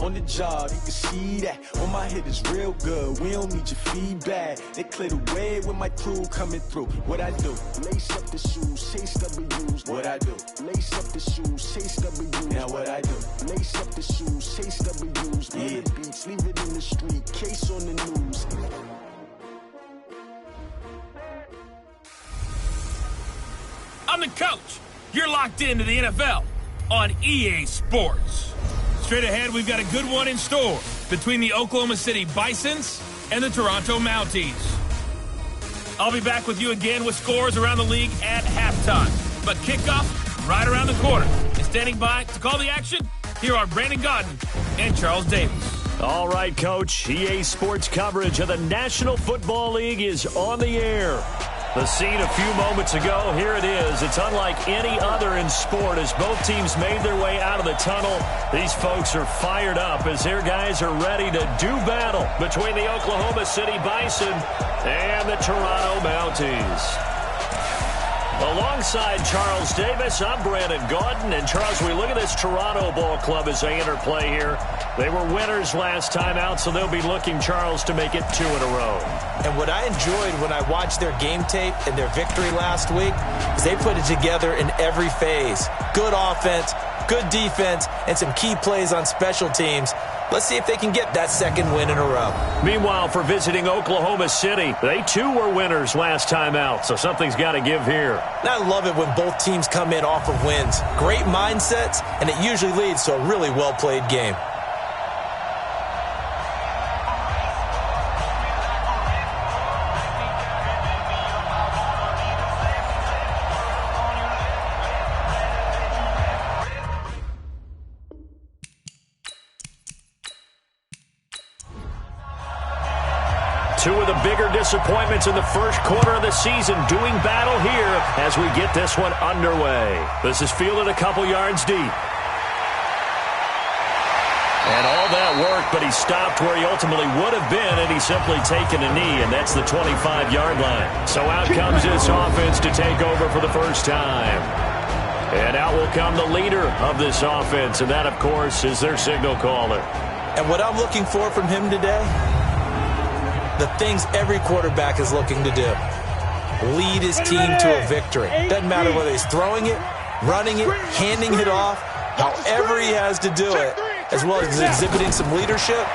on the job, you can see that. All my hit is real good, we don't need your feedback. They clear the way with my crew coming through. What I do? Lace up the shoes, chase W's. What I do? Lace up the shoes, chase W's. Now what I do? Lace up the shoes, chase W's. Yeah. Beats, leave it in the street, case on the news. I'm the coach. You're locked into the NFL on EA Sports. Straight ahead, we've got a good one in store between the Oklahoma City Bisons and the Toronto Mounties. I'll be back with you again with scores around the league at halftime. But kickoff right around the corner. And standing by to call the action, here are Brandon Godden and Charles Davis. All right, Coach. EA Sports coverage of the National Football League is on the air. The scene a few moments ago, here it is. It's unlike any other in sport as both teams made their way out of the tunnel. These folks are fired up as their guys are ready to do battle between the Oklahoma City Bison and the Toronto Mounties. Alongside Charles Davis, I'm Brandon Gaudin. And Charles, we look at this Toronto ball club as they enter play here. They were winners last time out, so they'll be looking, Charles, to make it 2 in a row. And what I enjoyed when I watched their game tape and their victory last week is they put it together in every phase. Good offense, good defense, and some key plays on special teams. Let's see if they can get that second win in a row. Meanwhile, for visiting Oklahoma City, they too were winners last time out, so something's got to give here. And I love it when both teams come in off of wins. Great mindsets, and it usually leads to a really well-played game. Two of the bigger disappointments in the first quarter of the season doing battle here as we get this one underway. This is fielded a couple yards deep. And all that worked, but he stopped where he ultimately would have been, and he's simply taken a knee, and that's the 25-yard line. So out comes this offense to take over for the first time. And out will come the leader of this offense, and that, of course, is their signal caller. And what I'm looking for from him today, the things every quarterback is looking to do. Lead his team to a victory. Doesn't matter whether he's throwing it, running it, handing it off, however he has to do it, as well as exhibiting some leadership,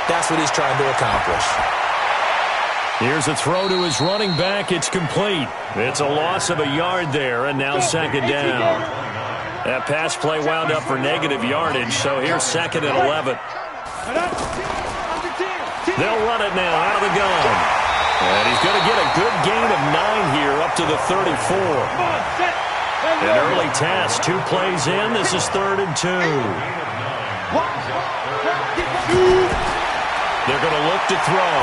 that's what he's trying to accomplish. Here's a throw to his running back. It's complete. It's a loss of a yard there, and now second down. That pass play wound up for negative yardage, so here's second and 11. They'll run it now out of the gun. And he's going to get a good gain of 9 here up to the 34. An early task, 2 plays in. This is 3rd and 2. They're going to look to throw.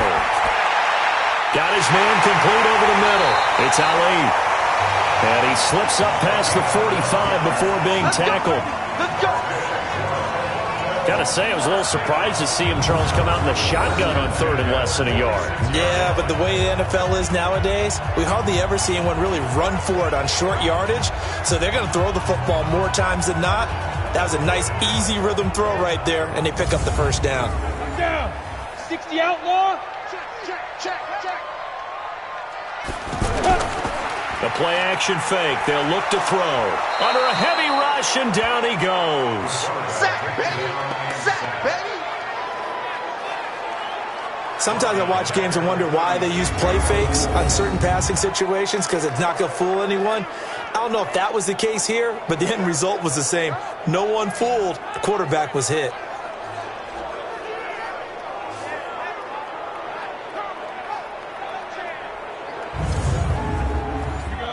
Got his man complete over the middle. It's Ali. And he slips up past the 45 before being tackled. Gotta say, I was a little surprised to see him, Charles, come out in the shotgun on 3rd and less than a yard. Yeah, but the way the NFL is nowadays, we hardly ever see anyone really run for it on short yardage. So they're going to throw the football more times than not. That was a nice, easy rhythm throw right there, and they pick up the first down. Down. 60 outlaw. Check. The play-action fake. They'll look to throw. Under a heavy rush, and down he goes. Sack, baby. Sometimes I watch games and wonder why they use play fakes on certain passing situations, because it's not going to fool anyone. I don't know if that was the case here, but the end result was the same. No one fooled. The quarterback was hit.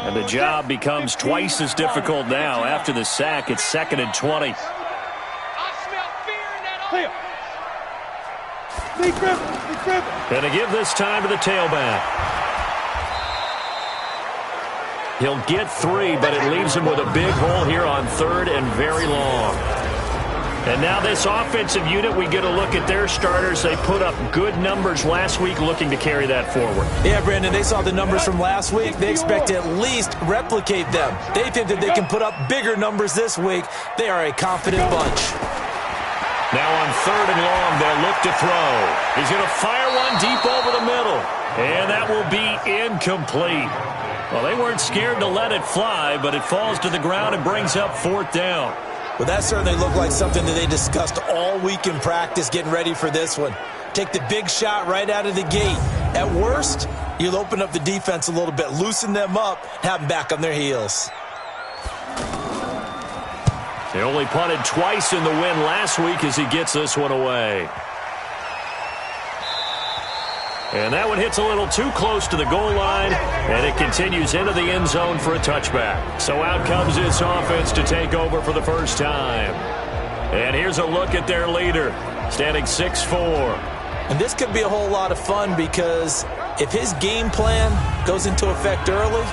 And the job becomes twice as difficult now. After the sack, it's 2nd and 20. And to give this time to the tailback. He'll get 3, but it leaves him with a big hole here on 3rd and very long. And now this offensive unit, we get a look at their starters. They put up good numbers last week, looking to carry that forward. Yeah, Brandon, they saw the numbers from last week. They expect to at least replicate them. They think that they can put up bigger numbers this week. They are a confident bunch. Now on 3rd and long, they'll look to throw. He's going to fire one deep over the middle. And that will be incomplete. Well, they weren't scared to let it fly, but it falls to the ground and brings up 4th down. Well, that certainly looked like something that they discussed all week in practice getting ready for this one. Take the big shot right out of the gate. At worst, you'll open up the defense a little bit, loosen them up, and have them back on their heels. They only punted twice in the win last week as he gets this one away. And that one hits a little too close to the goal line, and it continues into the end zone for a touchback. So out comes this offense to take over for the first time. And here's a look at their leader, standing 6'4". And this could be a whole lot of fun because if his game plan goes into effect early,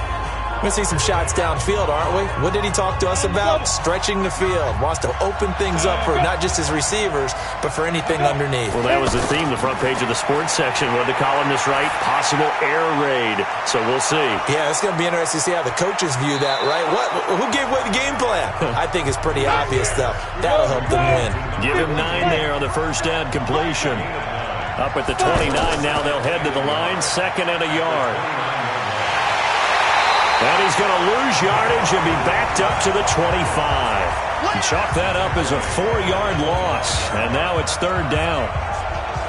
we're going to see some shots downfield, aren't we? What did he talk to us about? Stretching the field. Wants to open things up for not just his receivers, but for anything underneath. Well, that was the theme, the front page of the sports section. What did the columnist write? Possible air raid. So we'll see. Yeah, it's going to be interesting to see how the coaches view that, right? Who gave away the game plan? I think it's pretty obvious, though. That'll help them win. Give him 9 there on the first down completion. Up at the 29 now, they'll head to the line. 2nd and a yard. And he's going to lose yardage and be backed up to the 25. He chalked that up as a 4-yard loss, and now it's 3rd down.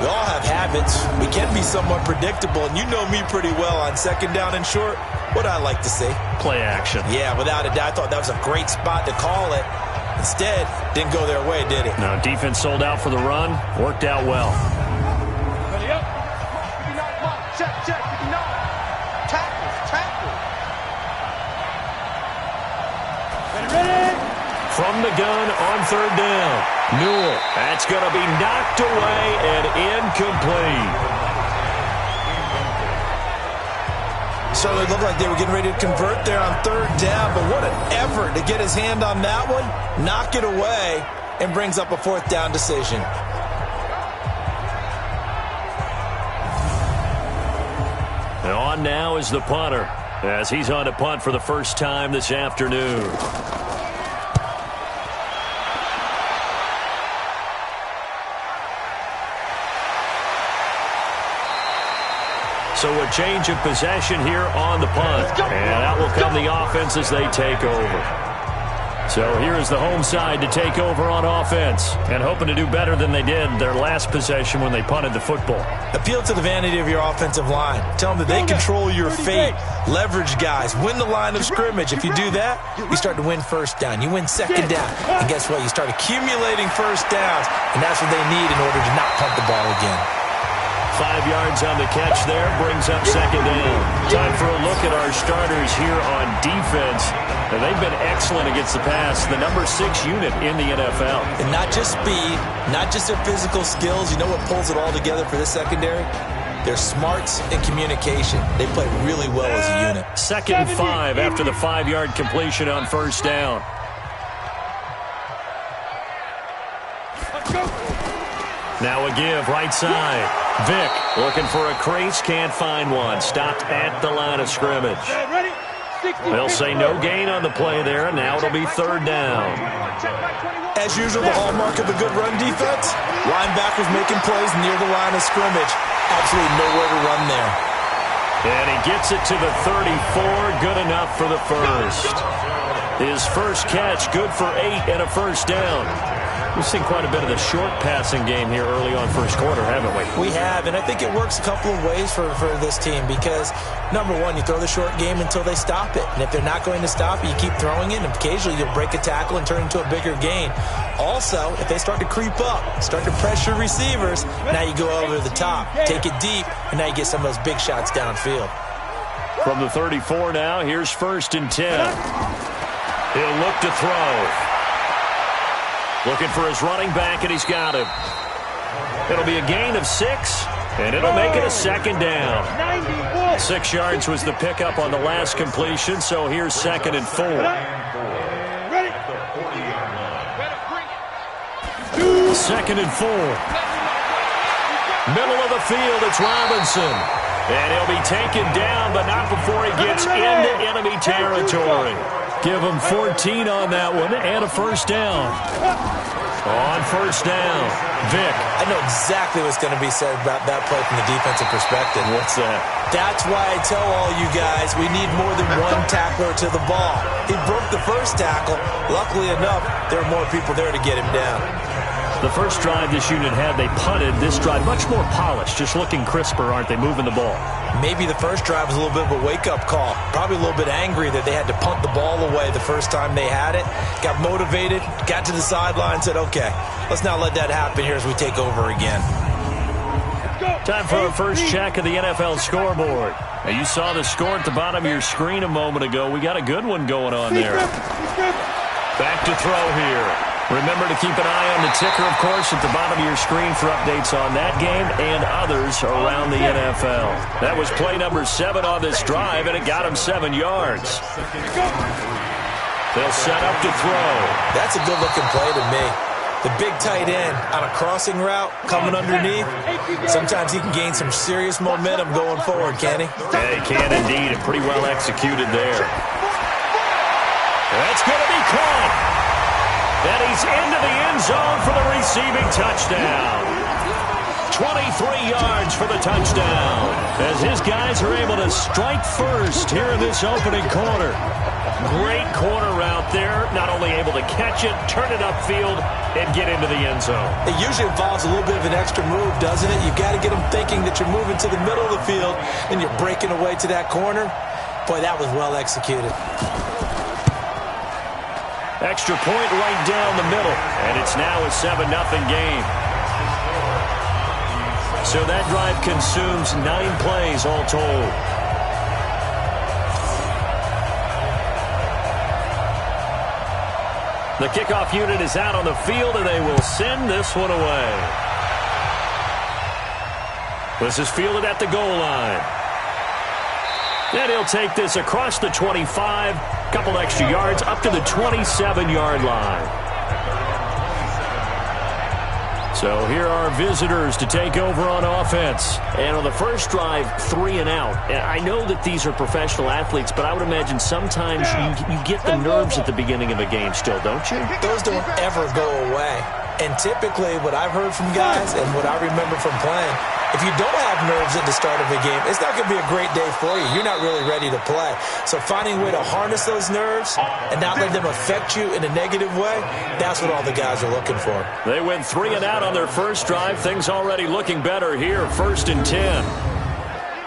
We all have habits. We can be somewhat predictable, and you know me pretty well on 2nd down and short. What I like to see? Play action. Yeah, without a doubt. I thought that was a great spot to call it. Instead, didn't go their way, did it? No, defense sold out for the run. Worked out well. Ready up. Check. Tackle. Ready. From the gun on 3rd down. Newell. That's going to be knocked away and incomplete. Certainly looked like they were getting ready to convert there on 3rd down, but what an effort to get his hand on that one, knock it away, and brings up a 4th down decision. And on now is the punter, as he's on to punt for the first time this afternoon. So a change of possession here on the punt. And out will come the offense as they take over. So here is the home side to take over on offense and hoping to do better than they did their last possession when they punted the football. Appeal to the vanity of your offensive line. Tell them that they control your fate. Leverage guys. Win the line of scrimmage. If you do that, you start to win 1st down. You win 2nd down. And guess what? You start accumulating 1st downs. And that's what they need in order to not punt the ball again. 5 yards on the catch there, brings up 2nd down. Time for a look at our starters here on defense. And they've been excellent against the pass, the number 6 unit in the NFL. And not just speed, not just their physical skills. You know what pulls it all together for this secondary? Their smarts and communication. They play really well as a unit. 2nd and 5 after the 5-yard completion on 1st down. Now a give, right side. Vick looking for a crease, can't find one. Stopped at the line of scrimmage. They'll say no gain on the play there, and now it'll be 3rd down. As usual, the hallmark of a good run defense, linebackers making plays near the line of scrimmage. Absolutely nowhere to run there. And he gets it to the 34, good enough for the first. His first catch, good for 8 and a 1st down. We've seen quite a bit of the short passing game here early on 1st quarter, haven't we? We have, and I think it works a couple of ways for this team because, number one, you throw the short game until they stop it. And if they're not going to stop it, you keep throwing it, and occasionally you'll break a tackle and turn it into a bigger gain. Also, if they start to creep up, start to pressure receivers, now you go over the top, take it deep, and now you get some of those big shots downfield. From the 34 now, here's 1st and 10. He'll look to throw. Looking for his running back, and he's got him. It'll be a gain of 6, and it'll make it a 2nd down. 6 yards was the pickup on the last completion, so here's 2nd and 4. 2nd and 4. Middle of the field, it's Robinson. And he'll be taken down, but not before he gets into enemy territory. Give him 14 on that one and a 1st down. On first down, Vic. I know exactly what's going to be said about that play from the defensive perspective. What's that? That's why I tell all you guys we need more than one tackler to the ball. He broke the first tackle. Luckily enough, there were more people there to get him down. The first drive this unit had, they punted. This drive, much more polished, just looking crisper, aren't they, moving the ball? Maybe the first drive was a little bit of a wake-up call. Probably a little bit angry that they had to punt the ball away the first time they had it. Got motivated, got to the sideline, said, okay, let's not let that happen here as we take over again. Time for our first check of the NFL scoreboard. Now, you saw the score at the bottom of your screen a moment ago. We got a good one going on there. Back to throw here. Remember to keep an eye on the ticker, of course, at the bottom of your screen for updates on that game and others around the NFL. That was play number 7 on this drive, and it got him 7 yards. They'll set up to throw. That's a good-looking play to me. The big tight end on a crossing route coming underneath. Sometimes he can gain some serious momentum going forward, can he? Yeah, he can indeed, and pretty well executed there. That's going to be caught. And he's into the end zone for the receiving touchdown. 23 yards for the touchdown, as his guys are able to strike first here in this opening quarter. Great corner route there, not only able to catch it, turn it upfield, and get into the end zone. It usually involves a little bit of an extra move, doesn't it? You've got to get them thinking that you're moving to the middle of the field, and you're breaking away to that corner. Boy, that was well executed. Extra point right down the middle, and it's now a 7-0 game. So that drive consumes 9 plays all told. The kickoff unit is out on the field, and they will send this one away. This is fielded at the goal line. And he'll take this across the 25, couple extra yards, up to the 27-yard line. So here are visitors to take over on offense. And on the first drive, 3 and out. And I know that these are professional athletes, but I would imagine sometimes you get the nerves at the beginning of a game still, don't you? Those don't ever go away. And typically what I've heard from guys and what I remember from playing, if you don't have nerves at the start of a game, it's not going to be a great day for you. You're not really ready to play. So finding a way to harness those nerves and not let them affect you in a negative way, that's what all the guys are looking for. They went 3 and out on their first drive. Things already looking better here. 1st and 10.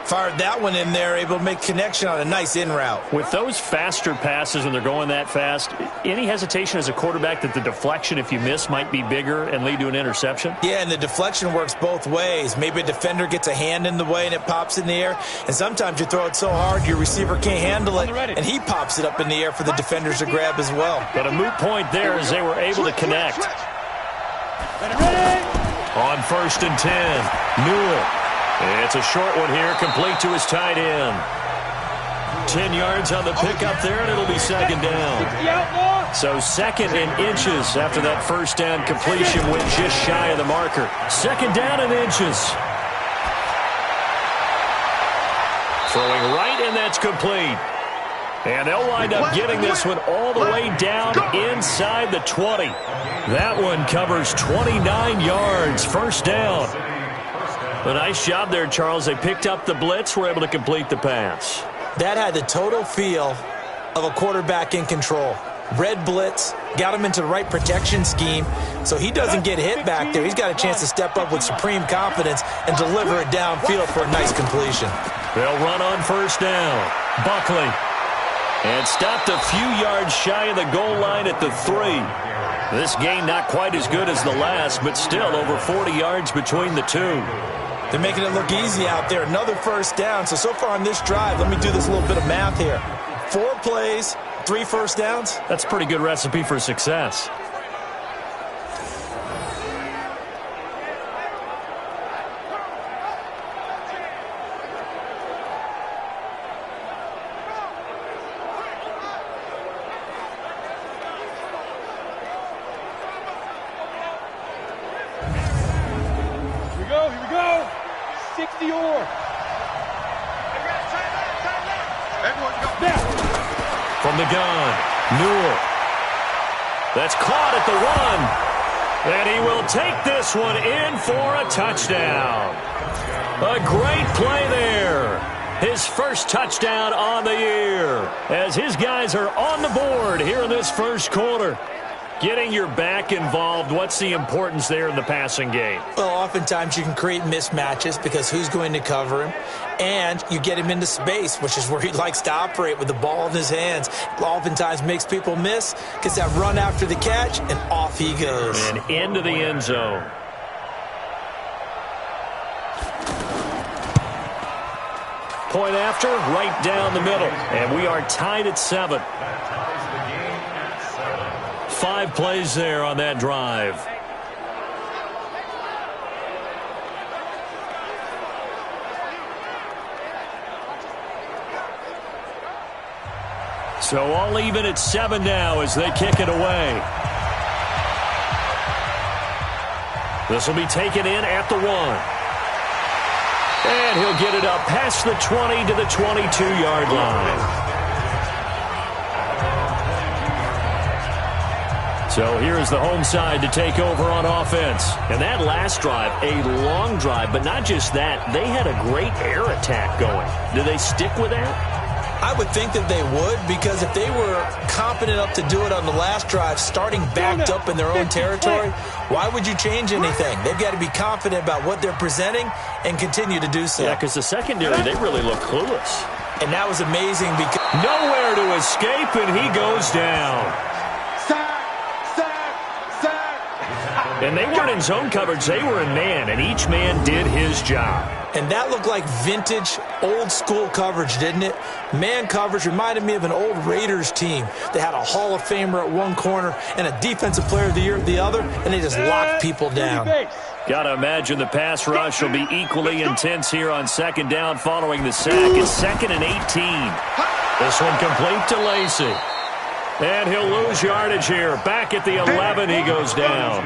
Fired that one in there, able to make connection on a nice in route. With those faster passes when they're going that fast, any hesitation as a quarterback that the deflection, if you miss, might be bigger and lead to an interception? Yeah, and the deflection works both ways. Maybe a defender gets a hand in the way and it pops in the air. And sometimes you throw it so hard your receiver can't handle it, and he pops it up in the air for the defenders to grab as well. But a moot point there as they were able to connect. On 1st and 10, Newell. It's a short one here, complete to his tight end. 10 yards on the pickup there, and it'll be 2nd down. So 2nd and inches after that first down completion went just shy of the marker. 2nd down and inches. Throwing right, and that's complete. And they'll wind up getting this one all the way down inside the 20. That one covers 29 yards, 1st down. A nice job there, Charles. They picked up the blitz, were able to complete the pass. That had the total feel of a quarterback in control. Red blitz, got him into the right protection scheme, so he doesn't get hit back there. He's got a chance to step up with supreme confidence and deliver it downfield for a nice completion. They'll run on 1st down. Buckley. And stopped a few yards shy of the goal line at the 3. This gain not quite as good as the last, but still over 40 yards between the two. They're making it look easy out there. Another 1st down. So far on this drive, let me do this little bit of math here. 4 plays, 3 1st downs. That's a pretty good recipe for success. From the gun, Newell. That's caught at the 1. And he will take this one in for a touchdown. A great play there. His first touchdown on the year. As his guys are on the board here in this first quarter. Getting your back involved, what's the importance there in the passing game? Well, oftentimes you can create mismatches because who's going to cover him? And you get him into space, which is where he likes to operate with the ball in his hands. Oftentimes makes people miss, gets that run after the catch, and off he goes. And into the end zone. Point after, right down the middle. And we are tied at 7. 5 plays there on that drive. So all even at 7 now as they kick it away. This will be taken in at the 1. And he'll get it up past the 20 to the 22-yard line. So here's the home side to take over on offense. And that last drive, a long drive, but not just that. They had a great air attack going. Do they stick with that? I would think that they would, because if they were competent enough to do it on the last drive, starting backed up in their own territory, why would you change anything? They've got to be confident about what they're presenting and continue to do so. Yeah, because the secondary, they really look clueless. And that was amazing because nowhere to escape, and he goes down. And they weren't in zone coverage. They were in man, and each man did his job. And that looked like vintage, old-school coverage, didn't it? Man coverage reminded me of an old Raiders team. They had a Hall of Famer at one corner and a Defensive Player of the Year at the other, and they just locked people down. Got to imagine the pass rush will be equally intense here on second down following the sack. It's 2nd and 18. This one complete to Lacey. And he'll lose yardage here. Back at the 11, he goes down.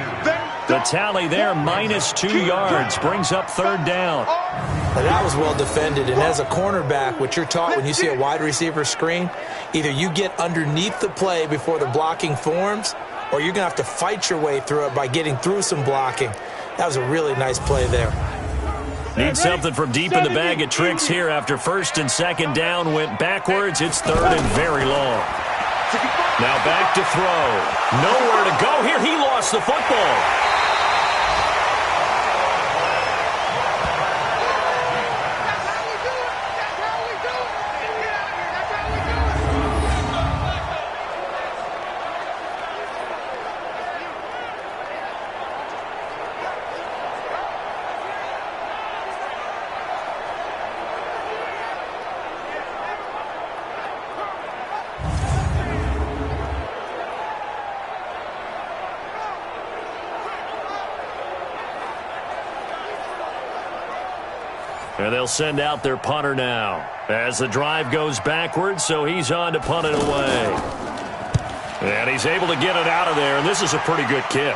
The tally there, -2 yards, brings up 3rd down. Now that was well defended, and as a cornerback, what you're taught when you see a wide receiver screen, either you get underneath the play before the blocking forms, or you're going to have to fight your way through it by getting through some blocking. That was a really nice play there. Need something from deep in the bag of tricks here after 1st and 2nd down went backwards. It's 3rd and very long. Now back to throw. Nowhere to go here. He lost the football. And they'll send out their punter now as the drive goes backwards, so he's on to punt it away. And he's able to get it out of there, and this is a pretty good kick.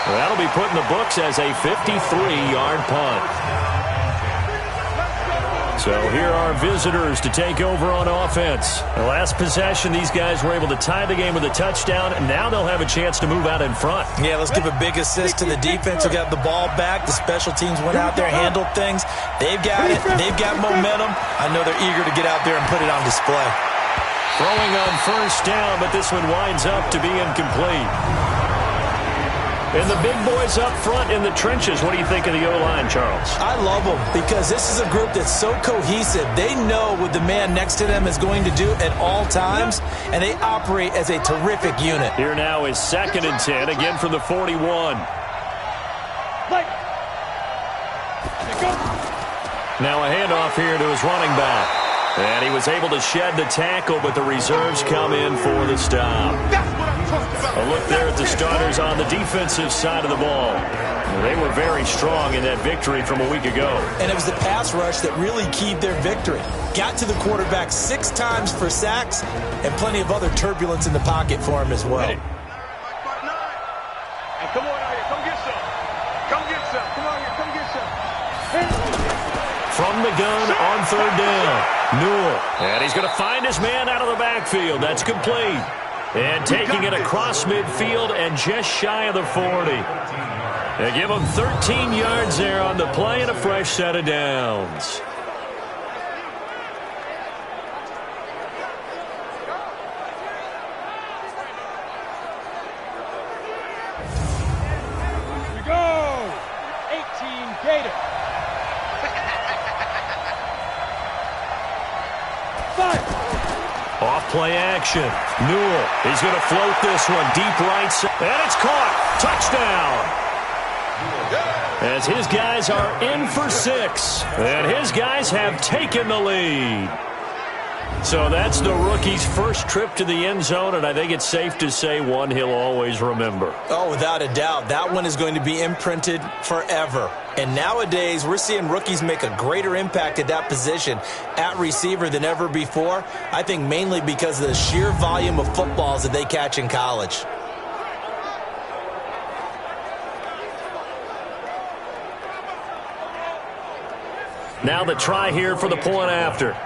That'll be put in the books as a 53-yard punt. So here are visitors to take over on offense. The last possession, these guys were able to tie the game with a touchdown, and now they'll have a chance to move out in front. Yeah, let's give a big assist to the defense who got the ball back. The special teams went out there, handled things. They've got it. They've got momentum. I know they're eager to get out there and put it on display. Throwing on 1st down, but this one winds up to be incomplete. And the big boys up front in the trenches. What do you think of the O-line, Charles? I love them because this is a group that's so cohesive. They know what the man next to them is going to do at all times, and they operate as a terrific unit. Here now is 2nd and 10, again from the 41. Now a handoff here to his running back. And he was able to shed the tackle, but the reserves come in for the stop. A look there at the starters on the defensive side of the ball. They were very strong in that victory from a week ago. And it was the pass rush that really keyed their victory. Got to the quarterback 6 times for sacks and plenty of other turbulence in the pocket for him as well. Hey, come on out here. Come get some. Come get some. Come on here. Come get some. From the gun on 3rd down. Newell. And he's going to find his man out of the backfield. That's complete. And taking it across midfield and just shy of the 40. They give him 13 yards there on the play and a fresh set of downs. Here we go! 18 Gator. 5. Off play action. Newell is going to float this one deep right side. And it's caught. Touchdown. As his guys are in for 6. And his guys have taken the lead. So that's the rookie's first trip to the end zone, and I think it's safe to say one he'll always remember. Oh, without a doubt. That one is going to be imprinted forever. And nowadays, we're seeing rookies make a greater impact at that position at receiver than ever before. I think mainly because of the sheer volume of footballs that they catch in college. Now the try here for the point after.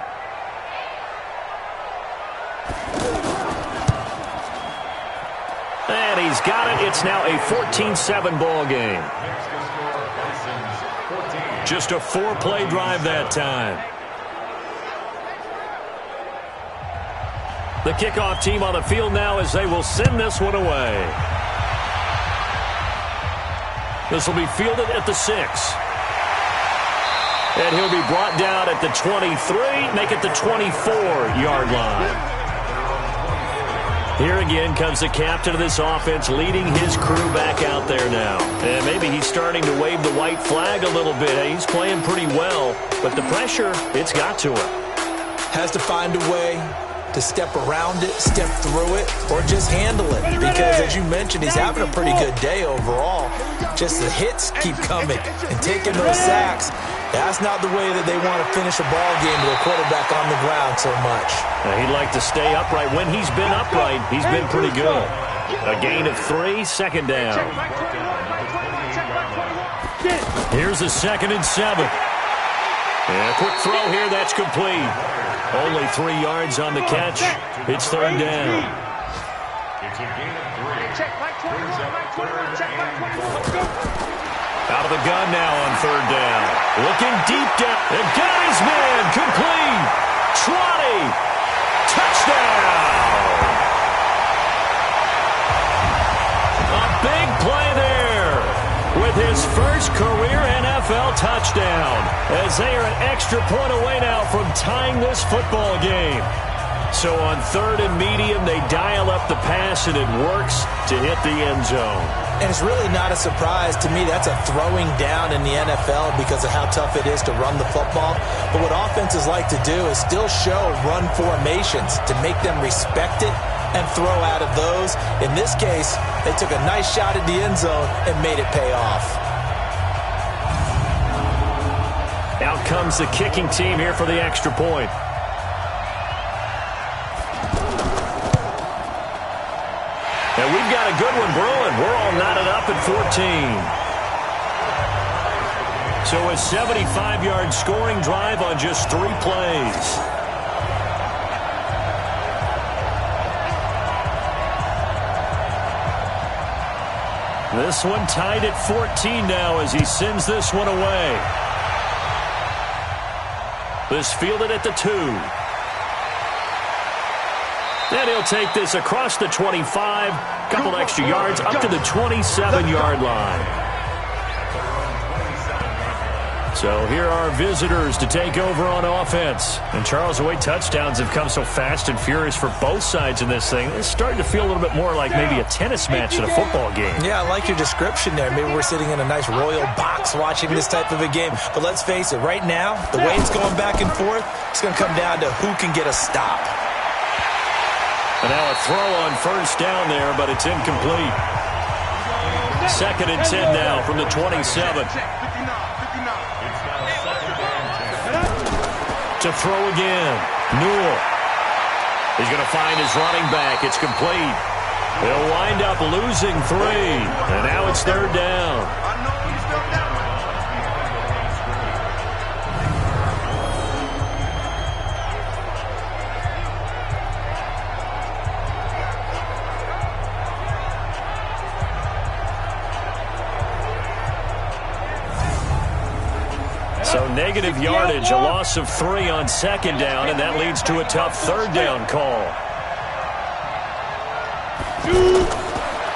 And he's got it. It's now a 14-7 ball game. Just a 4-play drive that time. The kickoff team on the field now as they will send this one away. This will be fielded at the 6. And he'll be brought down at the 23, make it the 24-yard line. Here again comes the captain of this offense leading his crew back out there now. And maybe he's starting to wave the white flag a little bit. He's playing pretty well, but the pressure, it's got to him. Has to find a way to step around it, step through it, or just handle it. Because as you mentioned, he's having a pretty good day overall. Just the hits keep coming and taking those sacks. That's not the way that they want to finish a ball game with a quarterback on the ground so much. Now, he'd like to stay upright. When he's been upright, he's been pretty good. A gain of 3, second down. Here's a 2nd and 7. And a quick throw here, that's complete. Only 3 yards on the catch. It's 3rd down. Out of the gun now on 3rd down. Looking deep down. And got his man. Complete. Trotty. Touchdown. A big play there with his first career NFL touchdown, as they are an extra point away now from tying this football game. So on 3rd and medium, they dial up the pass, and it works to hit the end zone. And it's really not a surprise to me. That's a throwing down in the NFL because of how tough it is to run the football. But what offenses like to do is still show run formations to make them respect it and throw out of those. In this case, they took a nice shot at the end zone and made it pay off. Out comes the kicking team here for the extra point. And we've got a good one brewing. We're all knotted up at 14. So a 75-yard scoring drive on just 3 plays. This one tied at 14 now as he sends this one away. This fielded at the 2. And he'll take this across the 25, couple extra yards, up to the 27-yard line. So here are visitors to take over on offense. And Charles, the way touchdowns have come so fast and furious for both sides in this thing, it's starting to feel a little bit more like maybe a tennis match than a football game. Yeah, I like your description there. Maybe we're sitting in a nice royal box watching this type of a game. But let's face it, right now, the way it's going back and forth, it's going to come down to who can get a stop. And now a throw on 1st down there, but it's incomplete. 2nd and 10 now from the 27. To throw again. Newell. He's going to find his running back. It's complete. They'll wind up losing 3. And now it's 3rd down. So negative yardage, a loss of 3 on second down, and that leads to a tough third down call.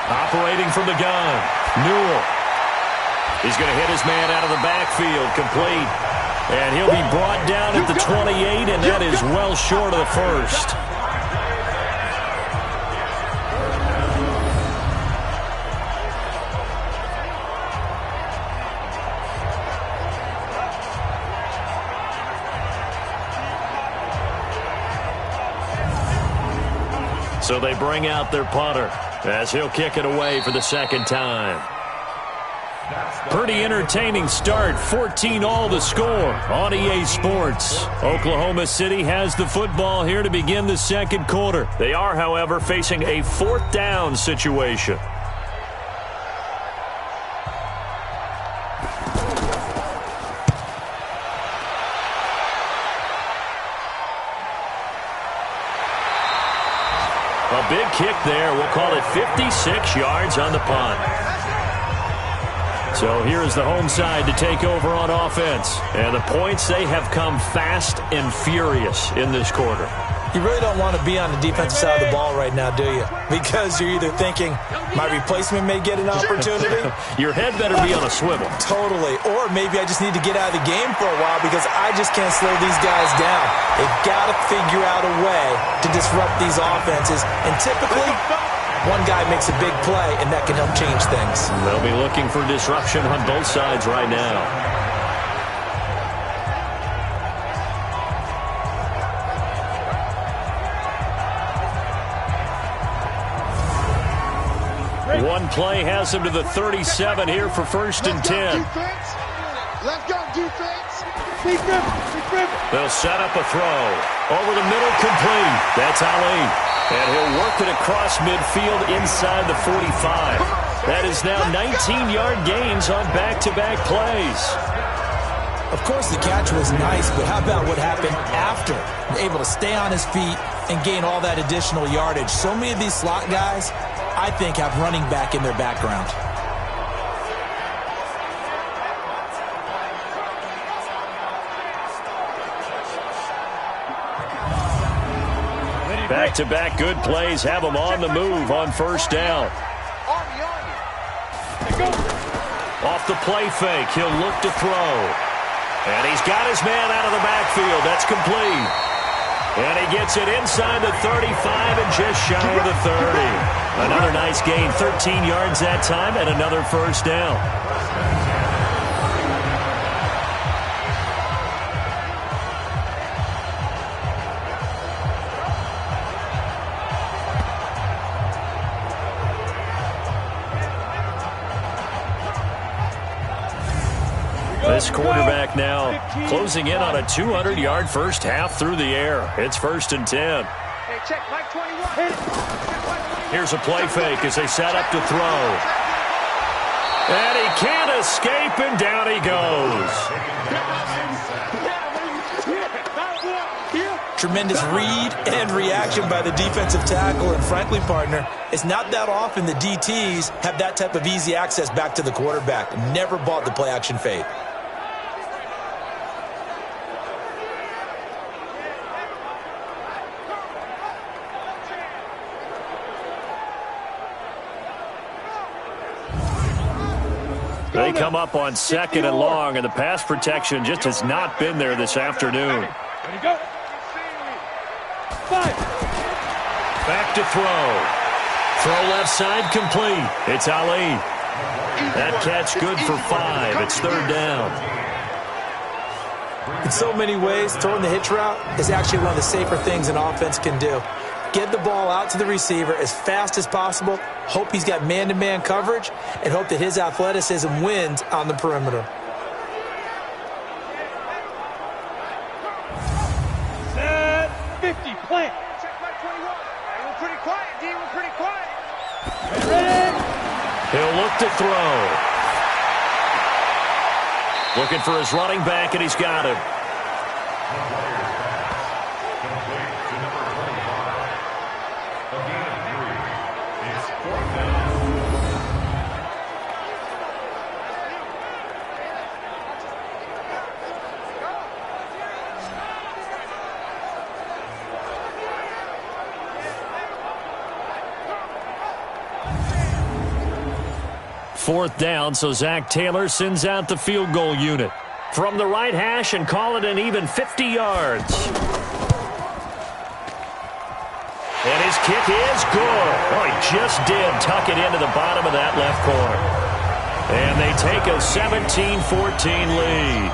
Operating from the gun, Newell. He's going to hit his man out of the backfield, complete. And he'll be brought down at the 28, and that is well short of the first. So they bring out their punter as he'll kick it away for the second time. Pretty entertaining start. 14-all the score on EA Sports. Oklahoma City has the football here to begin the second quarter. They are, however, facing a fourth down situation. A big kick there. We'll call it 56 yards on the punt. So here is the home side to take over on offense. And the points, they have come fast and furious in this quarter. You really don't want to be on the defensive side of the ball right now, do you? Because you're either thinking, my replacement may get an opportunity. Your head better be on a swivel. Totally. Or maybe I just need to get out of the game for a while because I just can't slow these guys down. They've got to figure out a way to disrupt these offenses. And typically, one guy makes a big play, and that can help change things. They'll be looking for disruption on both sides right now. One play has him to the 37 here for 1st and 10. Let's go, defense. They'll set up a throw. Over the middle, complete. That's Ali. And he'll work it across midfield inside the 45. That is now 19-yard gains on back-to-back plays. Of course, the catch was nice, but how about what happened after? Able to stay on his feet and gain all that additional yardage. So many of these slot guys, I think, have running back in their background. Back-to-back good plays have him on the move on 1st down. Off the play fake, he'll look to throw. And he's got his man out of the backfield. That's complete. And he gets it inside the 35 and just shy of the 30. Another nice gain, 13 yards that time, and another 1st down. This quarterback now closing in on a 200-yard first half through the air. It's 1st and 10. Hey, check Mike 21. Here's a play fake as they set up to throw. And he can't escape, and down he goes. Tremendous read and reaction by the defensive tackle. And frankly, partner, it's not that often the DTs have that type of easy access back to the quarterback. Never bought the play-action fade. They come up on 2nd and long, and the pass protection just has not been there this afternoon. Ready, go. 5. Back to throw. Throw left side complete. It's Ali. That catch good for 5. It's 3rd down. In so many ways, throwing the hitch route is actually one of the safer things an offense can do. Get the ball out to the receiver as fast as possible, hope he's got man-to-man coverage, and hope that his athleticism wins on the perimeter. Set 50, plant. Check Mike 21. Hey, we're pretty quiet, D. We're pretty quiet. Ready? He'll look to throw. Looking for his running back, and he's got him. 4th down, so Zach Taylor sends out the field goal unit. From the right hash and call it an even 50 yards. And his kick is good. Oh, he just did tuck it into the bottom of that left corner. And they take a 17-14 lead.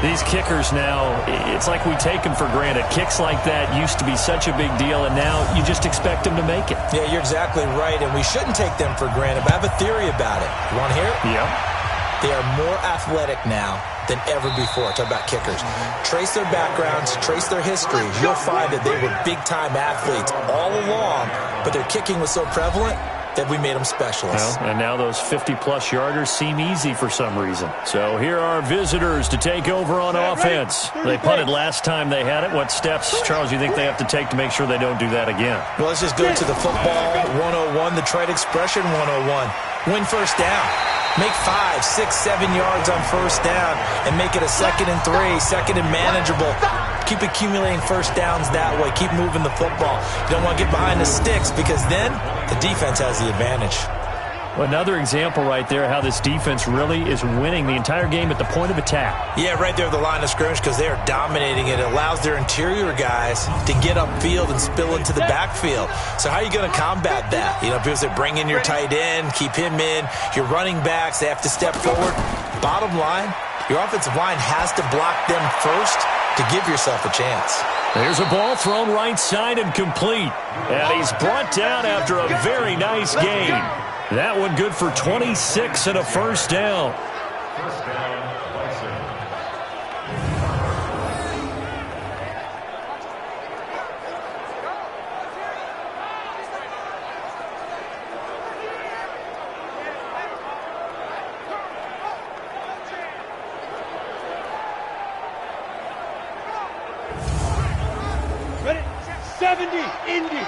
These kickers now, it's like we take them for granted. Kicks like that used to be such a big deal, and now you just expect them to make it. Yeah, you're exactly right, and we shouldn't take them for granted. But I have a theory about it. You want to hear it? Yep. They are more athletic now than ever before. Talk about kickers. Trace their backgrounds, trace their history. You'll find that they were big-time athletes all along, but their kicking was so prevalent that we made them specialists. Well, and now those 50-plus yarders seem easy for some reason. So here are visitors to take over on offense. They punted last time they had it. What steps, Charles, you think they have to take to make sure they don't do that again? Well, let's just go to the football 101, the trade expression 101. Win first down. Make 5, 6, 7 yards on first down and make it a 2nd and 3, 2nd and manageable. Keep accumulating first downs that way. Keep moving the football. You don't want to get behind the sticks because then the defense has the advantage. Well, another example right there how this defense really is winning the entire game at the point of attack. Yeah, right there at the line of scrimmage because they are dominating it. It allows their interior guys to get upfield and spill into the backfield. So how are you going to combat that? You know, people say bring in your tight end, keep him in. Your running backs, they have to step forward. Bottom line, your offensive line has to block them first to give yourself a chance. There's a ball thrown right side and complete. And he's brought down after a very nice gain. That one good for 26 and a first down. Ready? 70, Indy.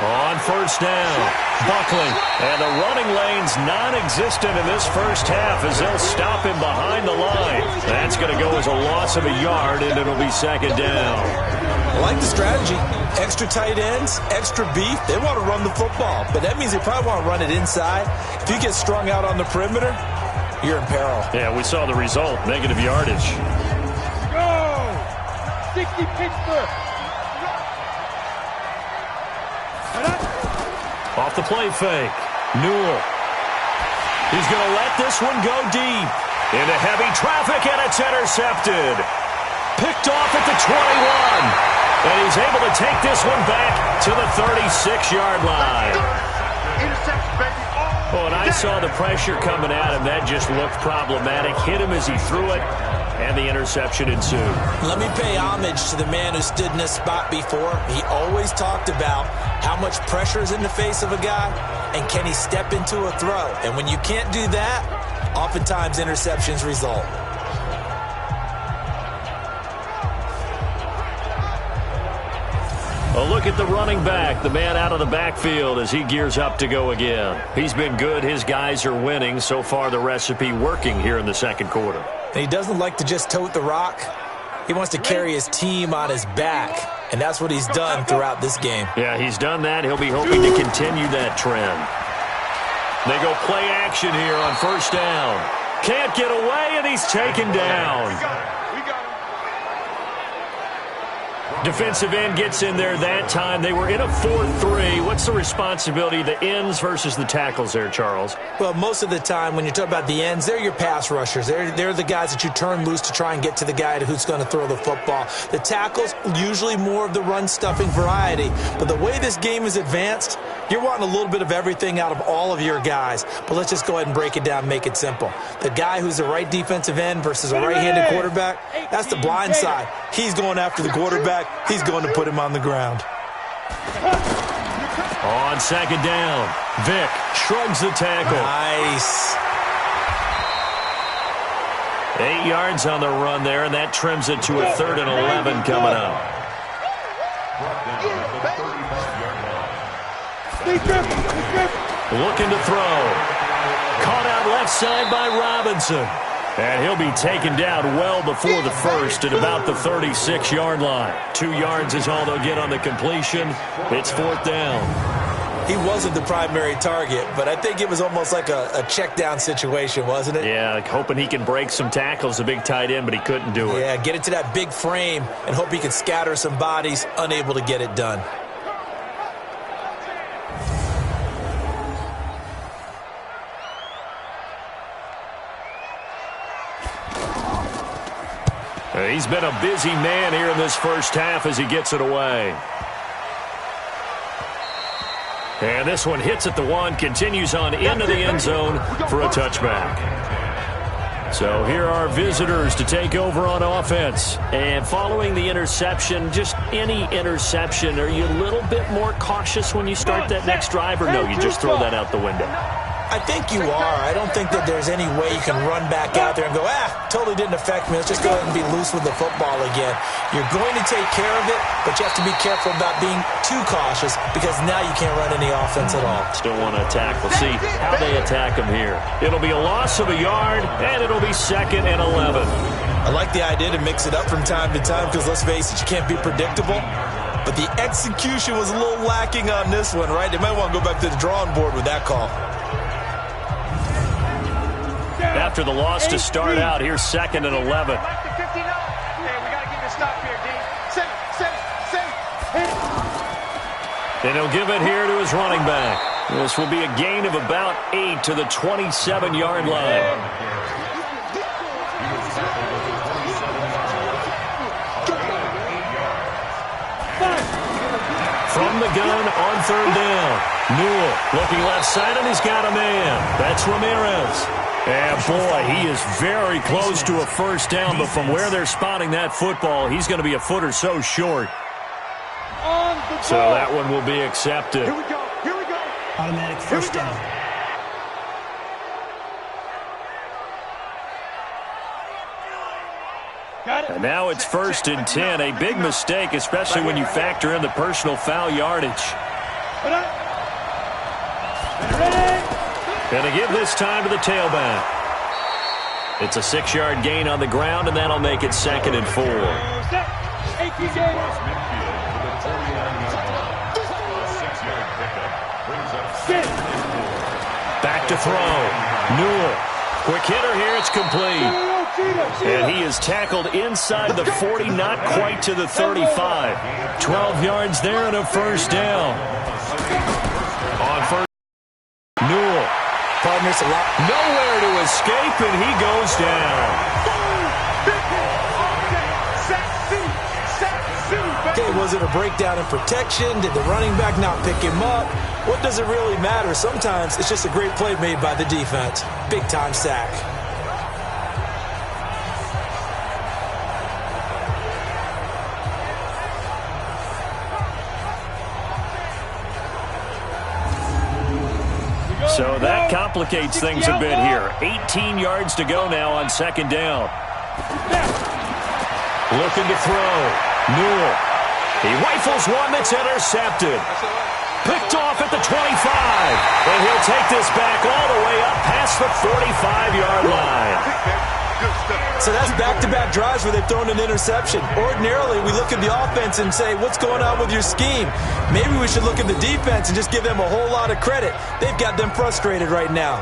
On first down, Buckley. And the running lane's non-existent in this first half as they'll stop him behind the line. That's going to go as a loss of a yard, and it'll be 2nd down. I like the strategy. Extra tight ends, extra beef. They want to run the football, but that means they probably want to run it inside. If you get strung out on the perimeter, you're in peril. Yeah, we saw the result, negative yardage. Go! 60 Pittsburgh. Off the play fake. Newell. He's going to let this one go deep. Into heavy traffic, and it's intercepted. Picked off at the 21. And he's able to take this one back to the 36-yard line. Oh, and I saw the pressure coming at him. That just looked problematic. Hit him as he threw it, and the interception ensued. Let me pay homage to the man who stood in this spot before. He always talked about how much pressure is in the face of a guy, and can he step into a throw? And when you can't do that, oftentimes interceptions result. A look at the running back, the man out of the backfield as he gears up to go again. He's been good. His guys are winning. So far, the recipe working here in the second quarter. And he doesn't like to just tote the rock. He wants to carry his team on his back, and that's what he's done throughout this game. Yeah, he's done that. He'll be hoping to continue that trend. They go play action here on first down. Can't get away, and he's taken down. Defensive end gets in there that time. They were in a 4-3. What's the responsibility of the ends versus the tackles there, Charles? Well, most of the time when you talk about the ends, they're your pass rushers. They're the guys that you turn loose to try and get to the guy who's going to throw the football. The tackles, usually more of the run-stuffing variety. But the way this game is advanced, you're wanting a little bit of everything out of all of your guys. But let's just go ahead and break it down, make it simple. The guy who's the right defensive end versus a right-handed quarterback, that's the blind side. He's going after the quarterback. He's going to put him on the ground. On second down, Vick shrugs the tackle. Nice. 8 yards on the run there, and that trims it to a 3rd and 11 coming up. Looking to throw. Caught out left side by Robinson. And he'll be taken down well before the first at about the 36-yard line. 2 yards is all they'll get on the completion. It's 4th down. he wasn't the primary target, but I think it was almost like a check down situation, wasn't it? Yeah, like hoping he can break some tackles, a big tight end, but he couldn't do it. Yeah, get into that big frame and hope he can scatter some bodies, unable to get it done. He's been a busy man here in this first half as he gets it away. And this one hits at the 1, continues on into the end zone for a touchback. So here are visitors to take over on offense. And following the interception, just any interception, are you a little bit more cautious when you start that next drive, or no, you just throw that out the window? I think you are. I don't think that there's any way you can run back out there and go, totally didn't affect me. Let's just go ahead and be loose with the football again. You're going to take care of it, but you have to be careful about being too cautious because now you can't run any offense at all. Still want to attack. We'll see how they attack him here. It'll be a loss of a yard, and it'll be 2nd and 11. I like the idea to mix it up from time to time because, let's face it, you can't be predictable. But the execution was a little lacking on this one, right? They might want to go back to the drawing board with that call. After the loss to start out, here's 2nd and 11. Hey, we got to get this stop here, D. And he'll give it here to his running back. This will be a gain of about 8 to the 27-yard line. From the gun on 3rd down. Newell looking left side, and he's got a man. That's Ramirez. And, boy, he is very close to a first down, but from where they're spotting that football, he's going to be a foot or so short. So that one will be accepted. Here we go. Automatic first down. And now it's 1st and 10. A big mistake, especially when you factor in the personal foul yardage. And to give this time to the tailback. It's a 6-yard gain on the ground, and that'll make it 2nd and 4. Back to throw. Newell. Quick hitter here. It's complete. And he is tackled inside the 40, not quite to the 35. 12 yards there and a first down. On first, Newell. Partners a lot. Nowhere to escape, and he goes down. Okay, was it a breakdown in protection? Did the running back not pick him up? What does it really matter? Sometimes it's just a great play made by the defense. Big-time sack. So that complicates things a bit here. 18 yards to go now on 2nd down. Looking to throw. Newell. He rifles one that's intercepted. Picked off at the 25. And he'll take this back all the way up past the 45-yard line. So that's back-to-back drives where they've thrown an interception. Ordinarily, we look at the offense and say, what's going on with your scheme? Maybe we should look at the defense and just give them a whole lot of credit. They've got them frustrated right now.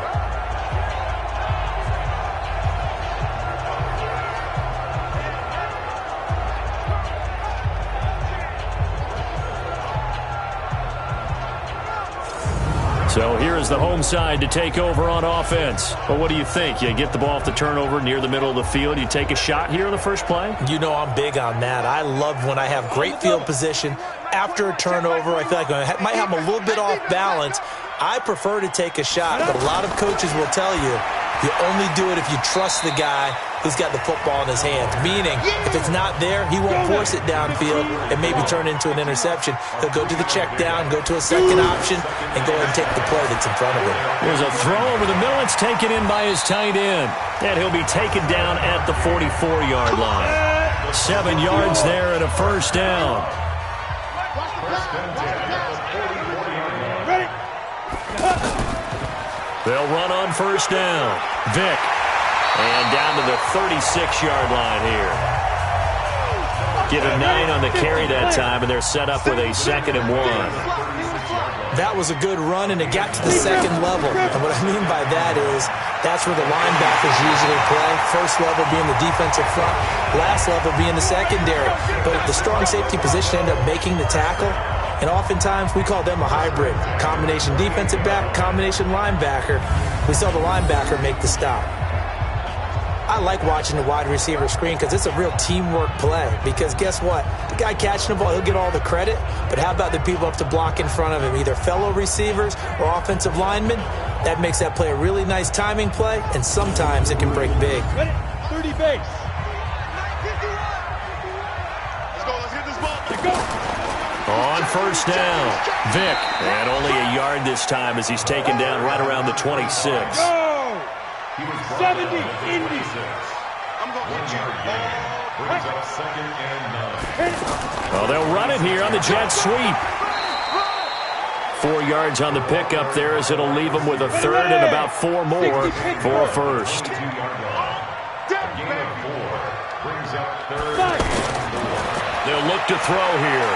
So here is the home side to take over on offense. But what do you think? You get the ball off the turnover near the middle of the field. You take a shot here on the first play? You know I'm big on that. I love when I have great field position. After a turnover, I feel like I might have a little bit off balance. I prefer to take a shot, but a lot of coaches will tell you, you only do it if you trust the guy who's got the football in his hands. Meaning, if it's not there, he won't force it downfield and maybe turn into an interception. He'll go to the check down, go to a second option, and go ahead and take the play that's in front of him. There's a throw over the middle. It's taken in by his tight end. And he'll be taken down at the 44-yard line. 7 yards there and a first down. They'll run on first down. Vick. And down to the 36-yard line here. Get a 9 on the carry that time, and they're set up with a 2nd and 1. That was a good run, and it got to the second level. And what I mean by that is that's where the linebackers usually play. First level being the defensive front, last level being the secondary. But the strong safety position ended up making the tackle, and oftentimes we call them a hybrid. Combination defensive back, combination linebacker. We saw the linebacker make the stop. I like watching the wide receiver screen because it's a real teamwork play. Because guess what? The guy catching the ball, he'll get all the credit. But how about the people up to block in front of him, either fellow receivers or offensive linemen? That makes that play a really nice timing play, and sometimes it can break big. 30 base. Let's go. Let's get this ball. Let's go. On first down, Vic. And only a yard this time as he's taken down right around the 26. Go. 70 Indy. I'm going to hit you. Brings up 2nd and 9. Well, they'll run it here on the jet sweep. 4 yards on the pickup there as it'll leave them with a third and about 4 more for a first. Gain of 4. Brings up 3rd. They'll look to throw here.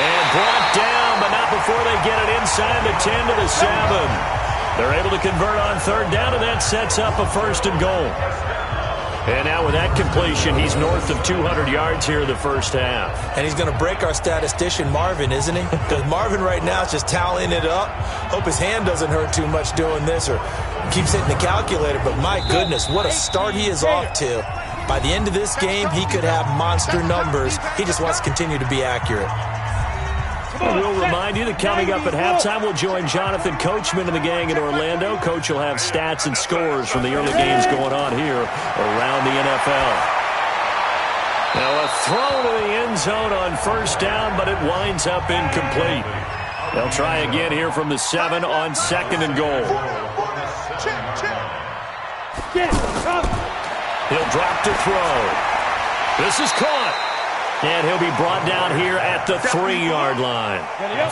And brought down, but not before they get it inside the 10 to the 7. They're able to convert on third down, and that sets up a 1st and goal. And now with that completion, he's north of 200 yards here in the first half. And he's going to break our statistician Marvin, isn't he? Because Marvin right now is just tallying it up. Hope his hand doesn't hurt too much doing this or keeps hitting the calculator. But my goodness, what a start he is off to. By the end of this game, he could have monster numbers. He just wants to continue to be accurate. We'll remind you that coming up at halftime, we'll join Jonathan Coachman and the gang in Orlando. Coach will have stats and scores from the early games going on here around the NFL. Now a throw to the end zone on first down, but it winds up incomplete. They'll try again here from the 7 on 2nd and goal. He'll drop to throw. This is caught. And he'll be brought down here at the 3-yard line.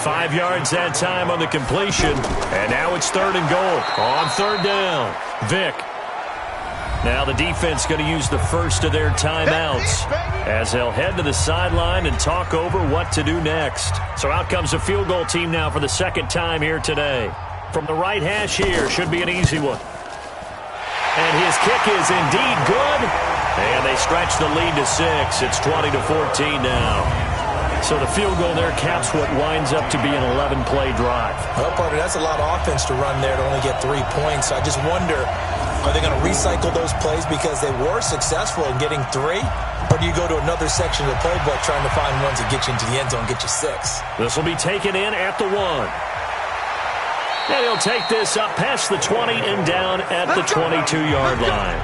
5 yards that time on the completion. And now it's 3rd and goal on third down. Vic. Now the defense going to use the first of their timeouts as they'll head to the sideline and talk over what to do next. So out comes the field goal team now for the 2nd time here today. From the right hash here, should be an easy one. And his kick is indeed good. And they stretch the lead to 6. It's 20-14 now. So the field goal there caps what winds up to be an 11-play drive. Well, partner, that's a lot of offense to run there to only get 3 points. I just wonder, are they going to recycle those plays because they were successful in getting 3? Or do you go to another section of the playbook trying to find ones that get you into the end zone and get you 6? This will be taken in at the 1. And he'll take this up past the 20 and down at the 22-yard line.